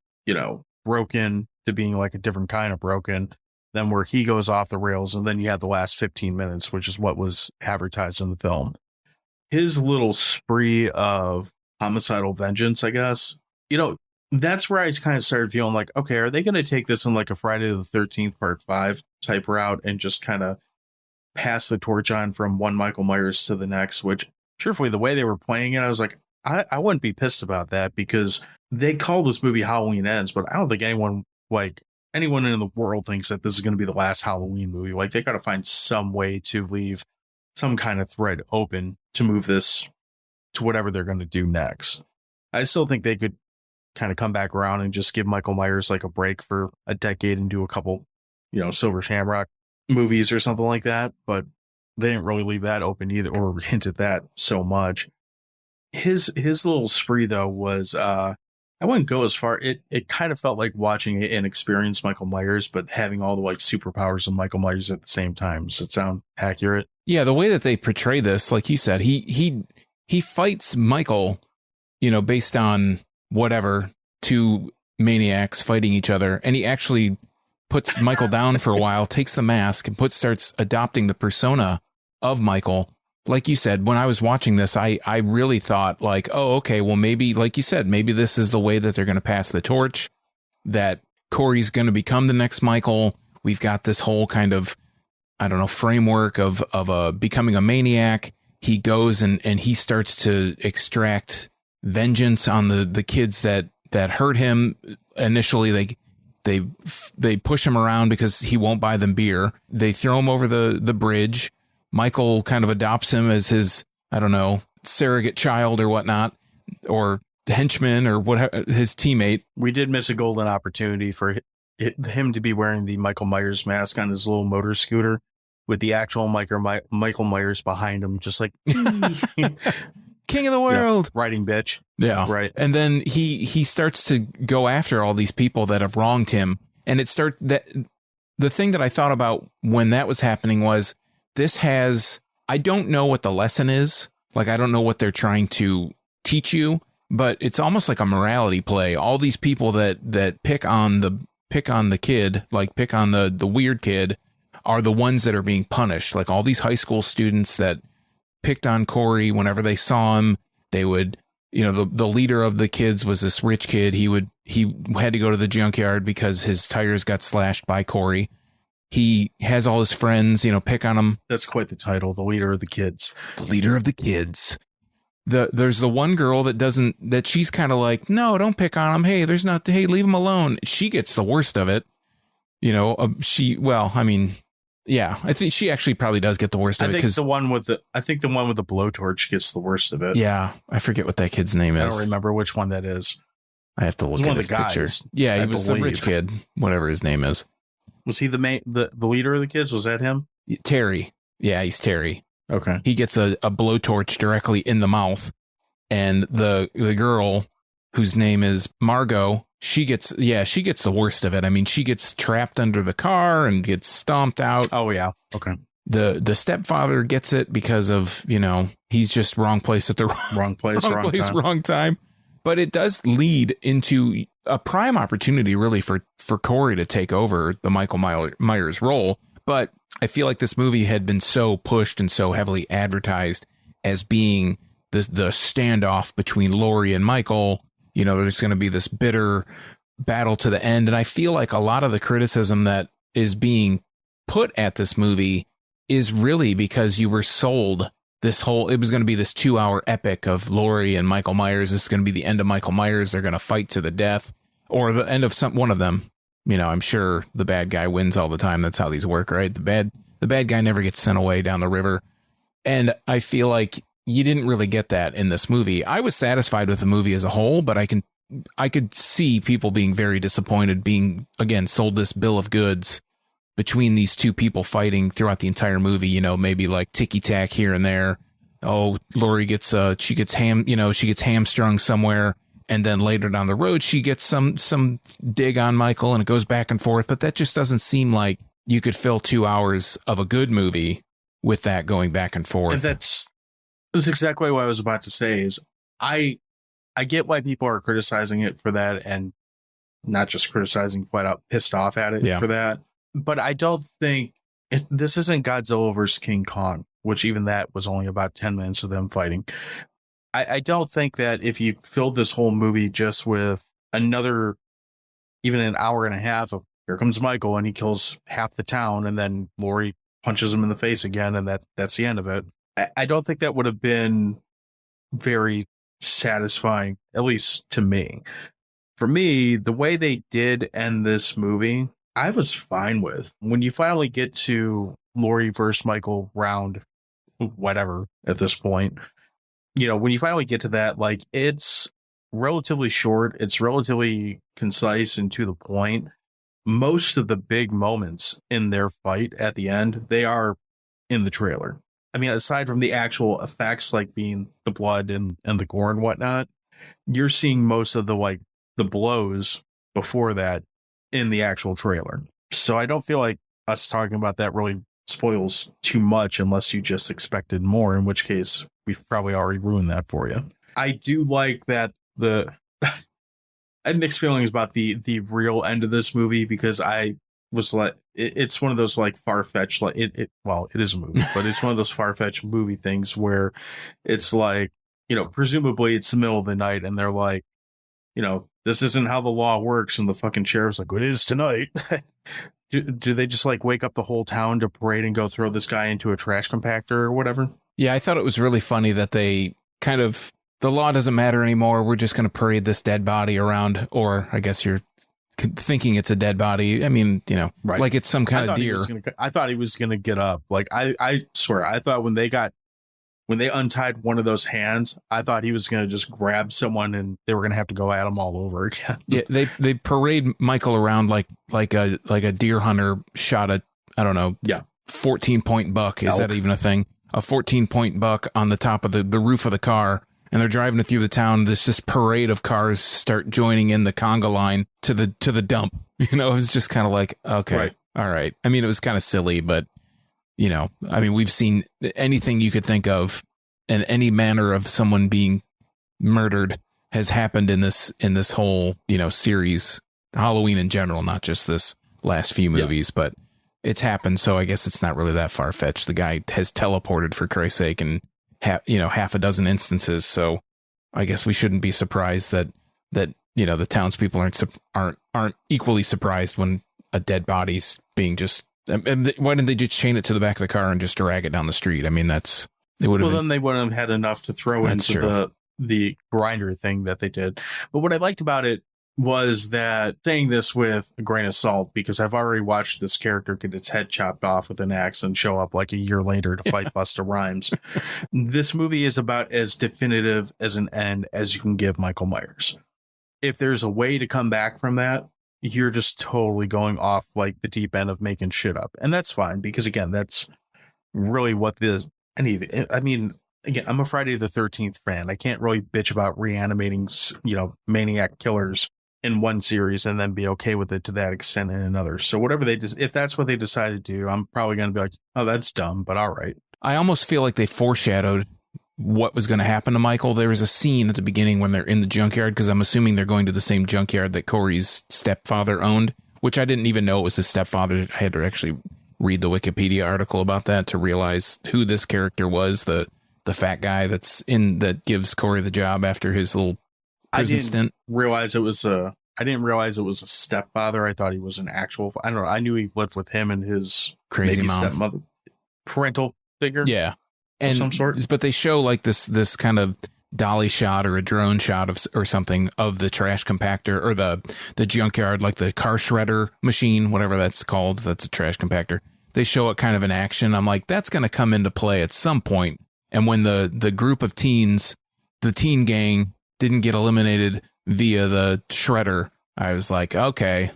broken to being like a different kind of broken, then where he goes off the rails, and then you have the last 15 minutes, which is what was advertised in the film. His little spree of homicidal vengeance, I guess, that's where I kind of started feeling like, okay, are they going to take this in like a Friday the 13th part 5 type route and just kind of pass the torch on from one Michael Myers to the next? Which, truthfully, the way they were playing it, I was like, I wouldn't be pissed about that, because they call this movie Halloween Ends, but I don't think anyone in the world thinks that this is going to be the last Halloween movie. Like, they got to find some way to leave some kind of thread open to move this to whatever they're going to do next. I still think they could kind of come back around and just give Michael Myers like a break for a decade and do a couple, Silver Shamrock movies or something like that. But they didn't really leave that open either, or hint at that so much. His little spree though was, I wouldn't go as far. It kind of felt like watching an experienced Michael Myers, but having all the like superpowers of Michael Myers at the same time. Does it sound accurate? Yeah, the way that they portray this, like you said, he fights Michael, based on whatever, 2 maniacs fighting each other, and he actually puts Michael down for a while, takes the mask, and starts adopting the persona of Michael. Like you said, when I was watching this, I really thought like, oh, okay, well, maybe, like you said, maybe this is the way that they're going to pass the torch, that Corey's going to become the next Michael. We've got this whole kind of, I don't know, framework of becoming a maniac. He goes and he starts to extract vengeance on the kids that hurt him. Initially, they push him around because he won't buy them beer. They throw him over the bridge. Michael kind of adopts him as his, I don't know, surrogate child or whatnot, or henchman or whatever, his teammate. We did miss a golden opportunity for him to be wearing the Michael Myers mask on his little motor scooter with the actual Michael Myers behind him, just like king of the world, riding bitch. Yeah, right. And then he starts to go after all these people that have wronged him, and the thing that I thought about when that was happening was, I don't know what the lesson is. Like, I don't know what they're trying to teach you, but it's almost like a morality play. All these people that pick on the kid, like pick on the weird kid, are the ones that are being punished. Like all these high school students that picked on Corey whenever they saw him, they would, the leader of the kids was this rich kid. He had to go to the junkyard because his tires got slashed by Corey. He has all his friends, pick on him. That's quite the title, the leader of the kids. The leader of the kids. There's the one girl that she's kind of like, no, don't pick on him. Hey, leave him alone. She gets the worst of it. I think she actually probably does get the worst of it. Because the one with the blowtorch gets the worst of it. Yeah. I forget what that kid's name is. I don't remember which one that is. I have to look at his picture. Yeah, he was the rich kid, whatever his name is. Was he the leader of the kids? Was that him? Terry. Yeah, he's Terry. Okay. He gets a blowtorch directly in the mouth, and the girl whose name is Margot, she gets the worst of it. I mean, she gets trapped under the car and gets stomped out. Oh yeah. Okay. The stepfather gets it because of, he's just wrong place at the Wrong place, wrong time. But it does lead into a prime opportunity, really, for Corey to take over the Michael Myers role. But I feel like this movie had been so pushed and so heavily advertised as being the standoff between Laurie and Michael. There's going to be this bitter battle to the end. And I feel like a lot of the criticism that is being put at this movie is really because you were sold it was going to be this 2-hour epic of Laurie and Michael Myers. This is going to be the end of Michael Myers. They're going to fight to the death, or the end of one of them. I'm sure the bad guy wins all the time. That's how these work, right? The bad guy never gets sent away down the river. And I feel like you didn't really get that in this movie. I was satisfied with the movie as a whole, but I could see people being very disappointed, being, again, sold this bill of goods between these two people fighting throughout the entire movie, maybe like ticky-tack here and there. Oh, Laurie gets hamstrung somewhere, and then later down the road she gets some dig on Michael, and it goes back and forth. But that just doesn't seem like you could fill 2 hours of a good movie with that going back and forth. And that's exactly what I was about to say. Is I get why people are criticizing it for that, and not just criticizing, flat out pissed off at it for that. But I don't think this isn't Godzilla versus King Kong, which even that was only about 10 minutes of them fighting. I don't think that if you filled this whole movie just with another, even an hour and a half of here comes Michael and he kills half the town, and then Laurie punches him in the face again, and that's the end of it. I don't think that would have been very satisfying, at least to me. For me, the way they did end this movie, I was fine with. When you finally get to Laurie versus Michael round, whatever, at this point, when you finally get to that, like, it's relatively short, it's relatively concise and to the point. Most of the big moments in their fight at the end, they are in the trailer. I mean, aside from the actual effects, like being the blood and the gore and whatnot, you're seeing most of the blows before that in the actual trailer. So I don't feel like us talking about that really spoils too much unless you just expected more, in which case we've probably already ruined that for you. I do like that I had mixed feelings about the real end of this movie, because I was like, it's one of those like far-fetched, like it is a movie, but it's one of those far-fetched movie things where it's like, presumably it's the middle of the night and they're like, this isn't how the law works, and the fucking sheriff's like, it is tonight. Do they just like wake up the whole town to parade and go throw this guy into a trash compactor or whatever? Yeah, I thought it was really funny that they kind of, the law doesn't matter anymore. We're just going to parade this dead body around, or I guess you're thinking it's a dead body. I mean, right. Like it's some kind of deer. I thought he was going to get up. Like I swear, I thought when they untied one of those hands, I thought he was going to just grab someone and they were going to have to go at him all over again. Yeah, they parade Michael around like a deer hunter shot a, I don't know, 14-point buck. Is that even a thing? A 14-point buck on the top of the roof of the car, and they're driving it through the town. This parade of cars start joining in the conga line to the dump. It was just kind of like, okay, right. All right. I mean, it was kind of silly, but we've seen anything you could think of, and any manner of someone being murdered has happened in this whole, series, Halloween in general, not just this last few movies, but it's happened. So I guess it's not really that far fetched. The guy has teleported, for Christ's sake, in half a dozen instances. So I guess we shouldn't be surprised that the townspeople aren't equally surprised when a dead body's being just. Why didn't they just chain it to the back of the car and just drag it down the street? I mean, then they wouldn't have had enough to throw into the grinder thing that they did. But what I liked about it was that, saying this with a grain of salt, because I've already watched this character get its head chopped off with an axe and show up like a year later to fight Busta Rhymes. This movie is about as definitive as an end as you can give Michael Myers. If there's a way to come back from that, you're just totally going off like the deep end of making shit up. And that's fine, because again, that's really what the anything. I mean, again, I'm a Friday the 13th fan. I can't really bitch about reanimating, maniac killers in one series and then be okay with it to that extent in another. So whatever if that's what they decide to do, I'm probably going to be like, oh, that's dumb, but all right. I almost feel like they foreshadowed what was going to happen to Michael. There was a scene at the beginning when they're in the junkyard, because I'm assuming they're going to the same junkyard that Corey's stepfather owned, which I didn't even know it was his stepfather. I had to actually read the Wikipedia article about that to realize who this character was, the fat guy that gives Corey the job after his little prison stint. I didn't realize it was a stepfather. I thought he was an actual, I don't know. I knew he lived with him and his crazy mom, stepmother, parental figure. Yeah. And of some sort. But they show like this kind of dolly shot or a drone shot or something of the trash compactor or the junkyard, like the car shredder machine, whatever that's called. That's a trash compactor. They show it kind of in action. I'm like, that's going to come into play at some point. And when the group of teens, the teen gang, didn't get eliminated via the shredder, I was like, okay,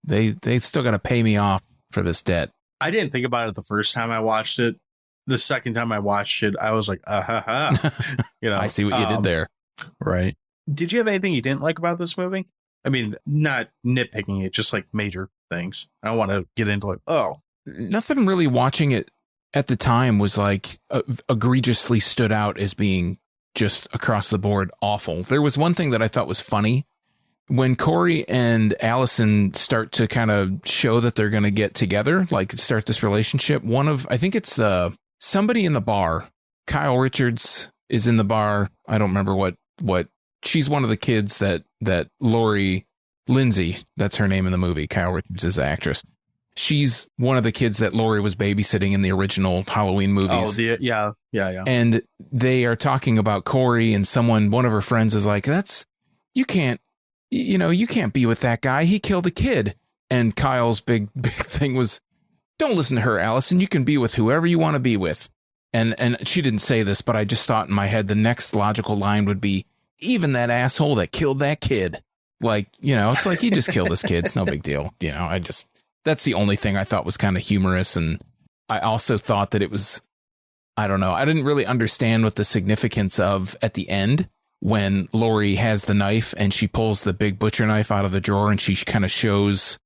they still got to pay me off for this debt. I didn't think about it the first time I watched it. The second time I watched it, I was like, I see what you did there. Right. Did you have anything you didn't like about this movie? I mean, not nitpicking it, just like major things. I don't want to get into like, nothing really watching it at the time was like egregiously stood out as being just across the board awful. There was one thing that I thought was funny. When Corey and Allison start to kind of show that they're going to get together, like start this relationship, I think it's somebody in the bar. Kyle Richards is in the bar. I don't remember what she's one of the kids that Laurie Lindsay, that's her name in the movie. Kyle Richards is the actress. She's one of the kids that Laurie was babysitting in the original Halloween movies. Oh, yeah. And they are talking about Corey, and one of her friends is like, you can't be with that guy. He killed a kid. And Kyle's big thing was, don't listen to her, Allison. You can be with whoever you want to be with. And she didn't say this, but I just thought in my head, the next logical line would be, even that asshole that killed that kid. Like, it's like he just killed his kid. It's no big deal. That's the only thing I thought was kind of humorous. And I also thought that it was, I don't know. I didn't really understand what the significance of at the end when Laurie has the knife and she pulls the big butcher knife out of the drawer and she kind of shows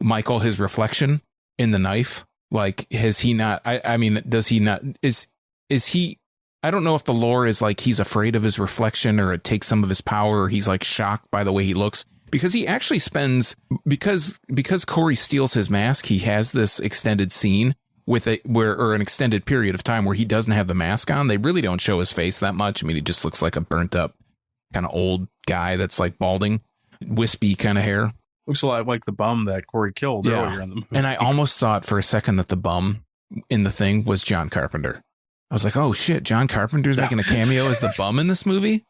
Michael his reflection in the knife. Like, has he not, I mean, does he not, is he, I don't know if the lore is like he's afraid of his reflection or it takes some of his power, or he's like shocked by the way he looks. Because he actually spends, because Corey steals his mask, he has this extended scene or an extended period of time where he doesn't have the mask on. They really don't show his face that much. I mean, he just looks like a burnt up kind of old guy that's like balding, wispy kind of hair. Looks a lot like the bum that Corey killed earlier in the movie. And I almost thought for a second that the bum in the thing was John Carpenter. I was like, oh shit, John Carpenter's making a cameo as the bum in this movie?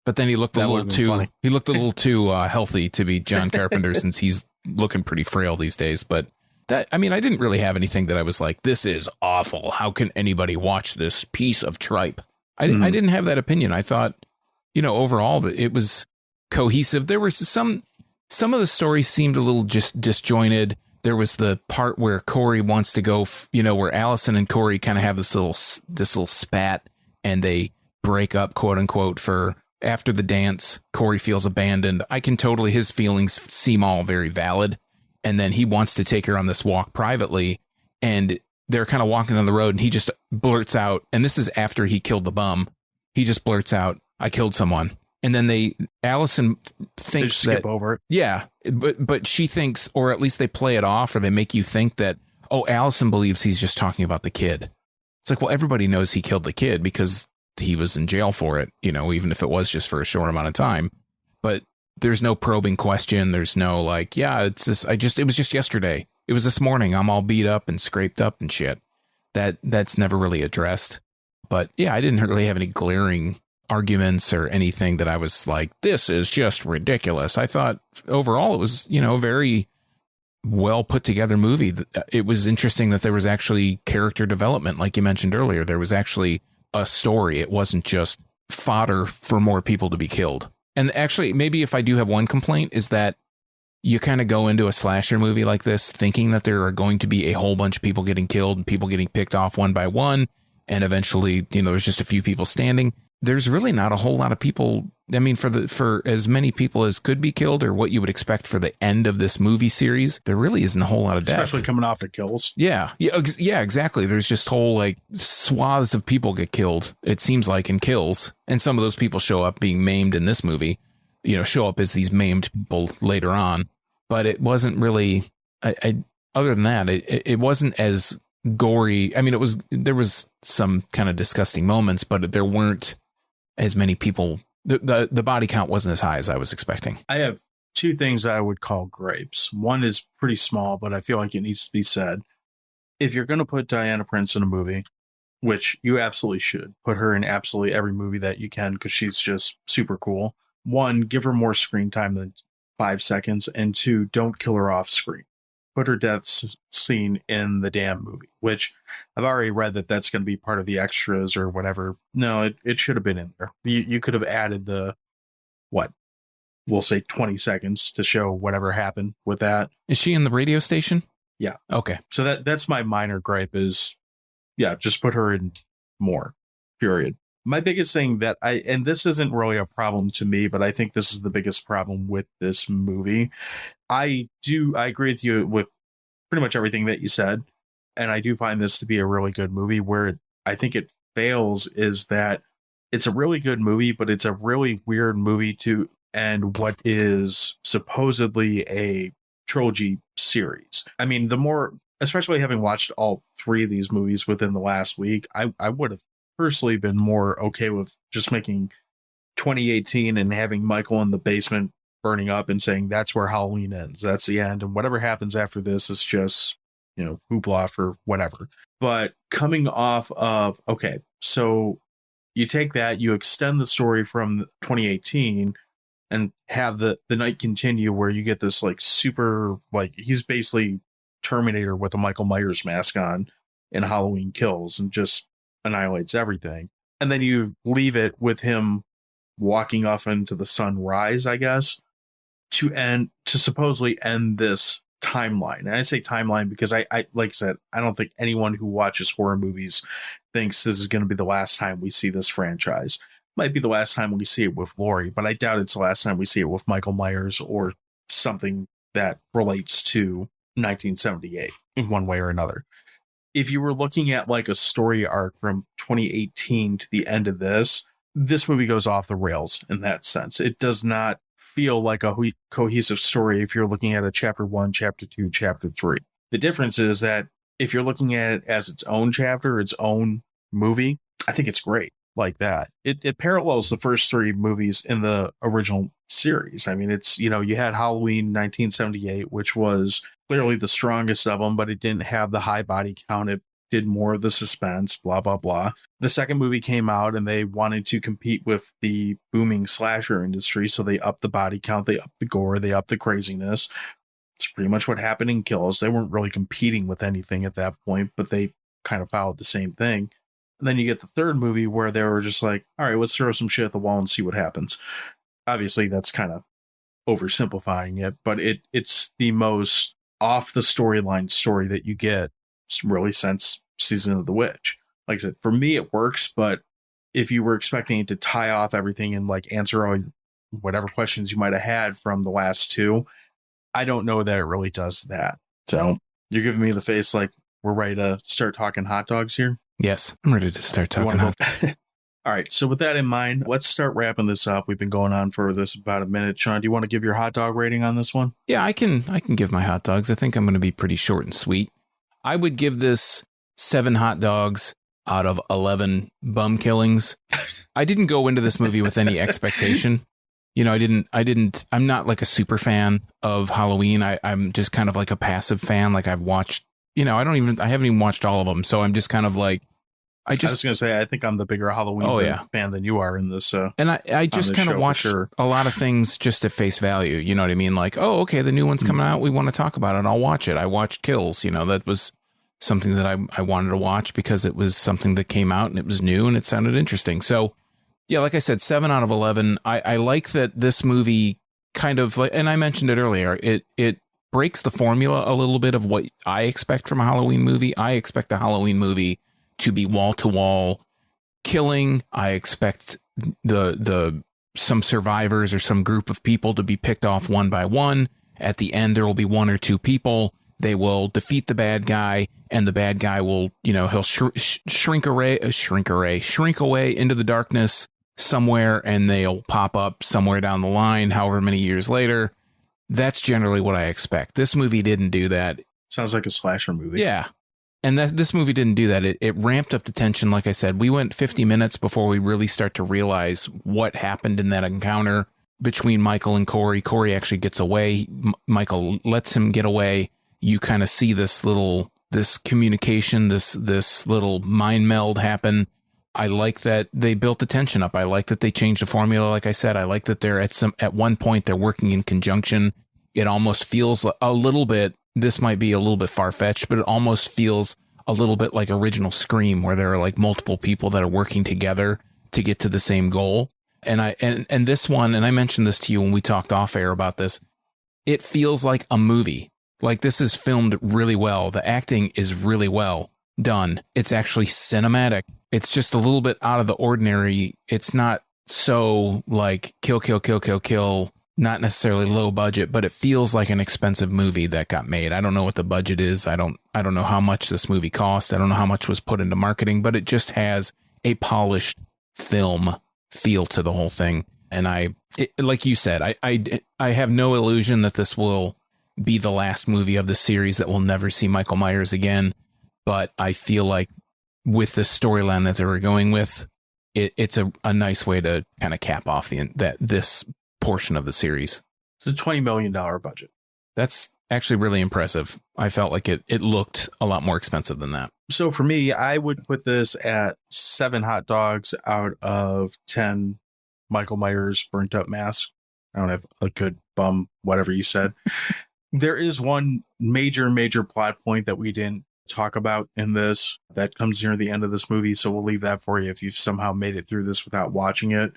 But then he looked a little too healthy to be John Carpenter since he's looking pretty frail these days. But I didn't really have anything that I was like, this is awful. How can anybody watch this piece of tripe? I didn't have that opinion. I thought, overall that it was cohesive. There were some of the stories seemed a little just disjointed. There was the part where Corey wants to go, where Allison and Corey kind of have this little spat and they break up, quote unquote, for after the dance. Corey feels abandoned. His feelings seem all very valid. And then he wants to take her on this walk privately, and they're kind of walking on the road and he just blurts out, and this is after he killed the bum. He just blurts out, I killed someone. And then Allison thinks they skip over it. Yeah, but she thinks, or at least they play it off, or they make you think that, Allison believes he's just talking about the kid. It's like, well, everybody knows he killed the kid because he was in jail for it, even if it was just for a short amount of time. But there's no probing question. There's no like, it was just yesterday. It was this morning. I'm all beat up and scraped up and shit. That's never really addressed. But yeah, I didn't really have any glaring arguments or anything that I was like, this is just ridiculous. I thought overall it was, a very well put together movie. It was interesting that there was actually character development. Like you mentioned earlier, there was actually a story. It wasn't just fodder for more people to be killed. And actually, maybe if I do have one complaint is that you kind of go into a slasher movie like this thinking that there are going to be a whole bunch of people getting killed and people getting picked off one by one. and eventually, there's just a few people standing. There's really not a whole lot of people. I mean, for as many people as could be killed, or what you would expect for the end of this movie series, there really isn't a whole lot of death. Especially coming off the kills. Yeah, exactly. There's just whole like swaths of people get killed, it seems like, in kills. And some of those people show up being maimed in this movie, show up as these maimed people later on. But it wasn't really, other than that, it wasn't as gory. I mean, there was some kind of disgusting moments, but there weren't as many people. The body count wasn't as high as I was expecting. I have two things that I would call gripes. One is pretty small, but I feel like it needs to be said. If you're going to put Diana Prince in a movie, which you absolutely should, put her in absolutely every movie that you can, because she's just super cool. One, give her more screen time than 5 seconds, and two, don't kill her off screen. Put her death scene in the damn movie, which I've already read that that's going to be part of the extras or whatever. No, it should have been in there. You could have added we'll say 20 seconds to show whatever happened with that. Is she in the radio station? Yeah. Okay. So that's my minor gripe is, just put her in more, period. My biggest thing and this isn't really a problem to me, but I think this is the biggest problem with this movie. I agree with you with pretty much everything that you said. And I do find this to be a really good movie. Where I think it fails is that it's a really good movie, but it's a really weird movie to end what is supposedly a trilogy series. I mean, especially having watched all three of these movies within the last week, I would have personally been more okay with just making 2018 and having Michael in the basement burning up and saying that's where Halloween ends. That's the end. And whatever happens after this is just, hoopla for whatever. But coming off of, okay, so you take that, you extend the story from 2018 and have the night continue where you get this like super, like he's basically Terminator with a Michael Myers mask on in Halloween Kills and just annihilates everything. And then you leave it with him walking off into the sunrise, I guess, to supposedly end this timeline. And I say timeline because I like I said, I don't think anyone who watches horror movies thinks this is going to be the last time we see this franchise. Might be the last time we see it with Laurie, but I doubt it's the last time we see it with Michael Myers or something that relates to 1978 in one way or another. If you were looking at like a story arc from 2018 to the end of this movie goes off the rails in that sense. It does not feel like a cohesive story if you're looking at a chapter 1, chapter 2, chapter 3. The difference is that if you're looking at it as its own chapter, its own movie, I think it's great like that. It parallels the first three movies in the original series. I mean, it's, you had Halloween 1978, which was clearly the strongest of them, but it didn't have the high body count. It did more of the suspense, blah, blah, blah. The second movie came out and they wanted to compete with the booming slasher industry. So they upped the body count, they upped the gore, they upped the craziness. It's pretty much what happened in Kills. They weren't really competing with anything at that point, but they kind of followed the same thing. And then you get the third movie where they were just like, all right, let's throw some shit at the wall and see what happens. Obviously, that's kind of oversimplifying it, but it's the most off the storyline story that you get really since Season of the Witch. Like I said, for me, it works, but if you were expecting it to tie off everything and like answer all whatever questions you might have had from the last two, I don't know that it really does that. So you're giving me the face like we're ready to start talking hot dogs here? Yes, I'm ready to start talking hot dogs. All right, so with that in mind, let's start wrapping this up. We've been going on for this about a minute. Sean, do you want to give your hot dog rating on this one? Yeah, I can give my hot dogs. I think I'm going to be pretty short and sweet. I would give this 7 hot dogs out of 11 bum killings. I didn't go into this movie with any expectation. I'm not like a super fan of Halloween. I'm just kind of like a passive fan. Like I've watched, I haven't even watched all of them. So I'm just kind of like, I was going to say, I think I'm the bigger Halloween fan than you are in this. And I just kind of watch a lot of things just at face value. You know what I mean? Like, oh, okay, the new one's coming out. We want to talk about it. I'll watch it. I watched Kills. That was something that I wanted to watch because it was something that came out and it was new and it sounded interesting. So, yeah, like I said, 7 out of 11. I like that this movie kind of, and I mentioned it earlier, it breaks the formula a little bit of what I expect from a Halloween movie. I expect a Halloween movie to be wall-to-wall killing. I expect some survivors or some group of people to be picked off one by one. At the end, there will be one or two people. They will defeat the bad guy, and the bad guy will, he'll shrink away into the darkness somewhere, and they'll pop up somewhere down the line, however many years later. That's generally what I expect. This movie didn't do that. Sounds like a slasher movie. Yeah. And this movie didn't do that. It ramped up the tension. Like I said, we went 50 minutes before we really start to realize what happened in that encounter between Michael and Corey. Corey actually gets away. Michael lets him get away. You kind of see this communication, this little mind meld happen. I like that they built the tension up. I like that they changed the formula. Like I said, I like that they're at one point they're working in conjunction. It almost feels a little bit, this might be a little bit far-fetched, but it almost feels a little bit like original Scream, where there are like multiple people that are working together to get to the same goal. And this one, and I mentioned this to you when we talked off air about this, it feels like a movie. Like, this is filmed really well. The acting is really well done. It's actually cinematic. It's just a little bit out of the ordinary. It's not so like kill, not necessarily low budget, but it feels like an expensive movie that got made. I don't know what the budget is. I don't know how much this movie cost. I don't know how much was put into marketing, but it just has a polished film feel to the whole thing. And like you said, I have no illusion that this will be the last movie of the series, that we'll never see Michael Myers again. But I feel like with the storyline that they were going with, it's a nice way to kind of cap off this portion of the series. It's a $20 million budget. That's actually really impressive. I felt like it looked a lot more expensive than that. So for me, I would put this at 7 hot dogs out of 10 Michael Myers burnt up masks. I don't have a good bum, whatever you said. There is one major plot point that we didn't talk about in this that comes near the end of this movie. So we'll leave that for you if you've somehow made it through this without watching it.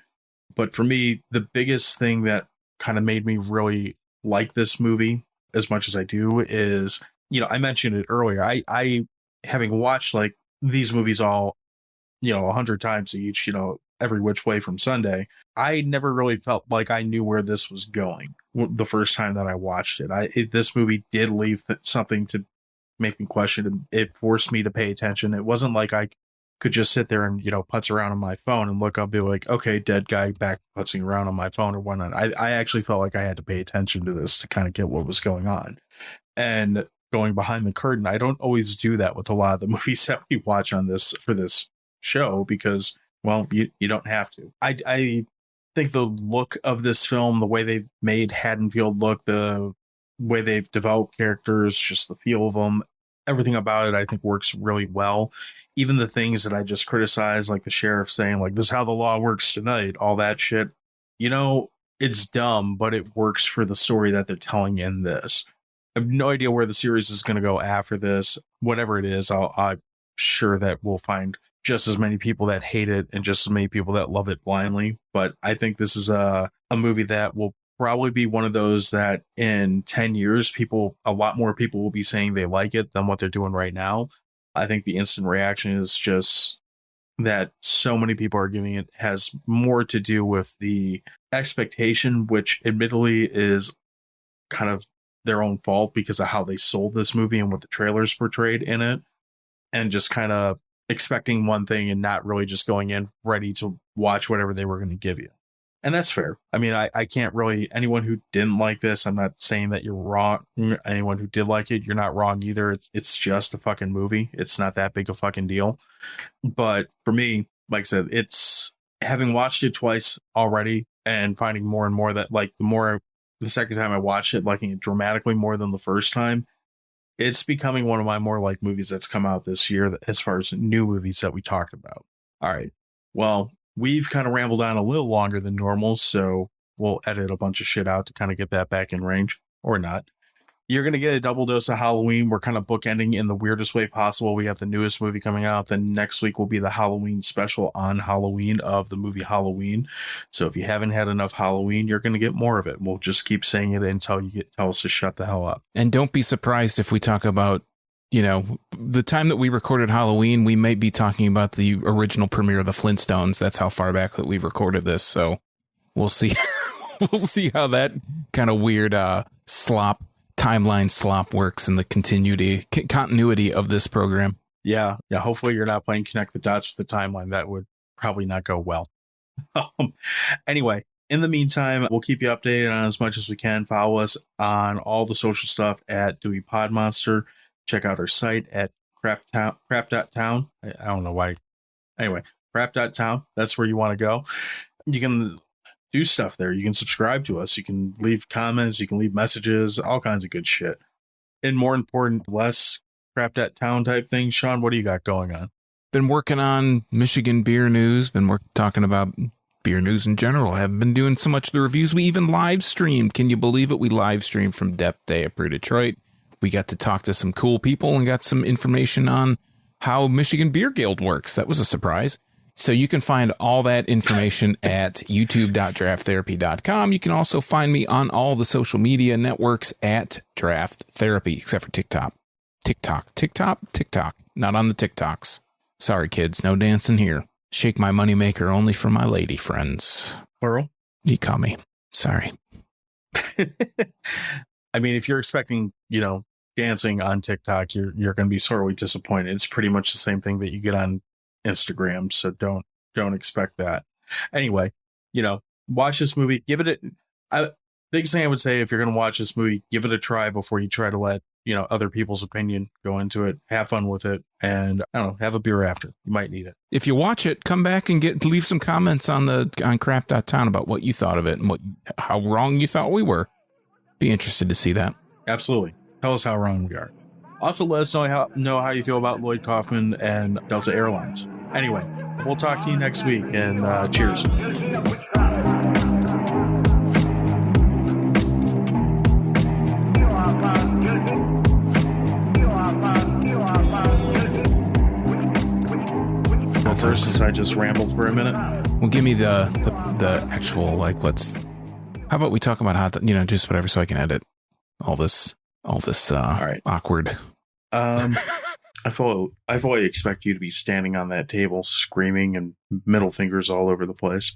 But for me, the biggest thing that kind of made me really like this movie as much as I do is, I mentioned it earlier. I having watched like these movies all, 100 times each, every which way from Sunday, I never really felt like I knew where this was going the first time that I watched it. This movie did leave something to make me question. It forced me to pay attention. It wasn't like I could just sit there and, putz around on my phone and look up and be like, okay, dead guy back putzing around on my phone or whatnot. I actually felt like I had to pay attention to this to kind of get what was going on. And going behind the curtain, I don't always do that with a lot of the movies that we watch on this for this show because, well, you don't have to. I think the look of this film, the way they've made Haddonfield look, the way they've developed characters, just the feel of them, everything about it, I think works really well. Even the things that I just criticized, like the sheriff saying, like, this is how the law works tonight, all that shit. It's dumb, but it works for the story that they're telling in this. I have no idea where the series is going to go after this. Whatever it is, I'm sure that we'll find just as many people that hate it and just as many people that love it blindly. But I think this is a movie that will probably be one of those that in 10 years, a lot more people will be saying they like it than what they're doing right now. I think the instant reaction is just that so many people are giving it has more to do with the expectation, which admittedly is kind of their own fault because of how they sold this movie and what the trailers portrayed in it, and just kind of expecting one thing and not really just going in ready to watch whatever they were going to give you. And that's fair. I mean, I can't really, anyone who didn't like this, I'm not saying that you're wrong. Anyone who did like it, you're not wrong either. It's just a fucking movie. It's not that big a fucking deal. But for me, like I said, it's having watched it twice already and finding more and more that like the second time I watched it, liking it dramatically more than the first time. It's becoming one of my more like movies that's come out this year as far as new movies that we talked about. All right. Well, we've kind of rambled on a little longer than normal, so we'll edit a bunch of shit out to kind of get that back in range, or not. You're going to get a double dose of Halloween. We're kind of bookending in the weirdest way possible. We have the newest movie coming out. Then next week will be the Halloween special on Halloween of the movie Halloween. So if you haven't had enough Halloween, you're going to get more of it. We'll just keep saying it until you tell us to shut the hell up. And don't be surprised if we talk about you know, the time that we recorded Halloween, we might be talking about the original premiere of the Flintstones. That's how far back that we've recorded this. So we'll see. We'll see how that kind of weird timeline slop works in the continuity of this program. Yeah. Hopefully you're not playing Connect the Dots with the timeline. That would probably not go well. Anyway, in the meantime, we'll keep you updated on as much as we can. Follow us on all the social stuff at Dewey Pod Monster. Check out our site at crap.town. I don't know why. Anyway, crap.town. That's where you want to go. You can do stuff there. You can subscribe to us. You can leave comments. You can leave messages, all kinds of good shit. And more important, less crap.town type things. Sean, what do you got going on? Been working on Michigan beer news. Talking about beer news in general. I haven't been doing so much of the reviews. We even live streamed. Can you believe it? We live streamed from Depth Day at Brew Detroit. We got to talk to some cool people and got some information on how Michigan Beer Guild works. That was a surprise. So you can find all that information at youtube.drafttherapy.com. You can also find me on all the social media networks at Draft Therapy, except for TikTok. TikTok. Not on the TikToks. Sorry, kids. No dancing here. Shake my moneymaker only for my lady friends. Plural? You call me. Sorry. I mean, if you're expecting, dancing on TikTok, you're going to be sorely disappointed. It's pretty much the same thing that you get on Instagram. So don't expect that. Anyway, watch this movie. Give it biggest thing I would say, if you're going to watch this movie, give it a try before you try to let, other people's opinion go into it. Have fun with it. And I don't know, have a beer after. You might need it. If you watch it, come back and leave some comments on crap.town about what you thought of it and how wrong you thought we were. Be interested to see that. Absolutely. Tell us how wrong we are. Also, let us know how you feel about Lloyd Kaufman and Delta Airlines. Anyway, we'll talk to you next week, and cheers. Go first, since I just rambled for a minute. Well, give me the actual, how about we talk about how to, just whatever, so I can edit all this all right. Awkward. I fully expect you to be standing on that table screaming and middle fingers all over the place.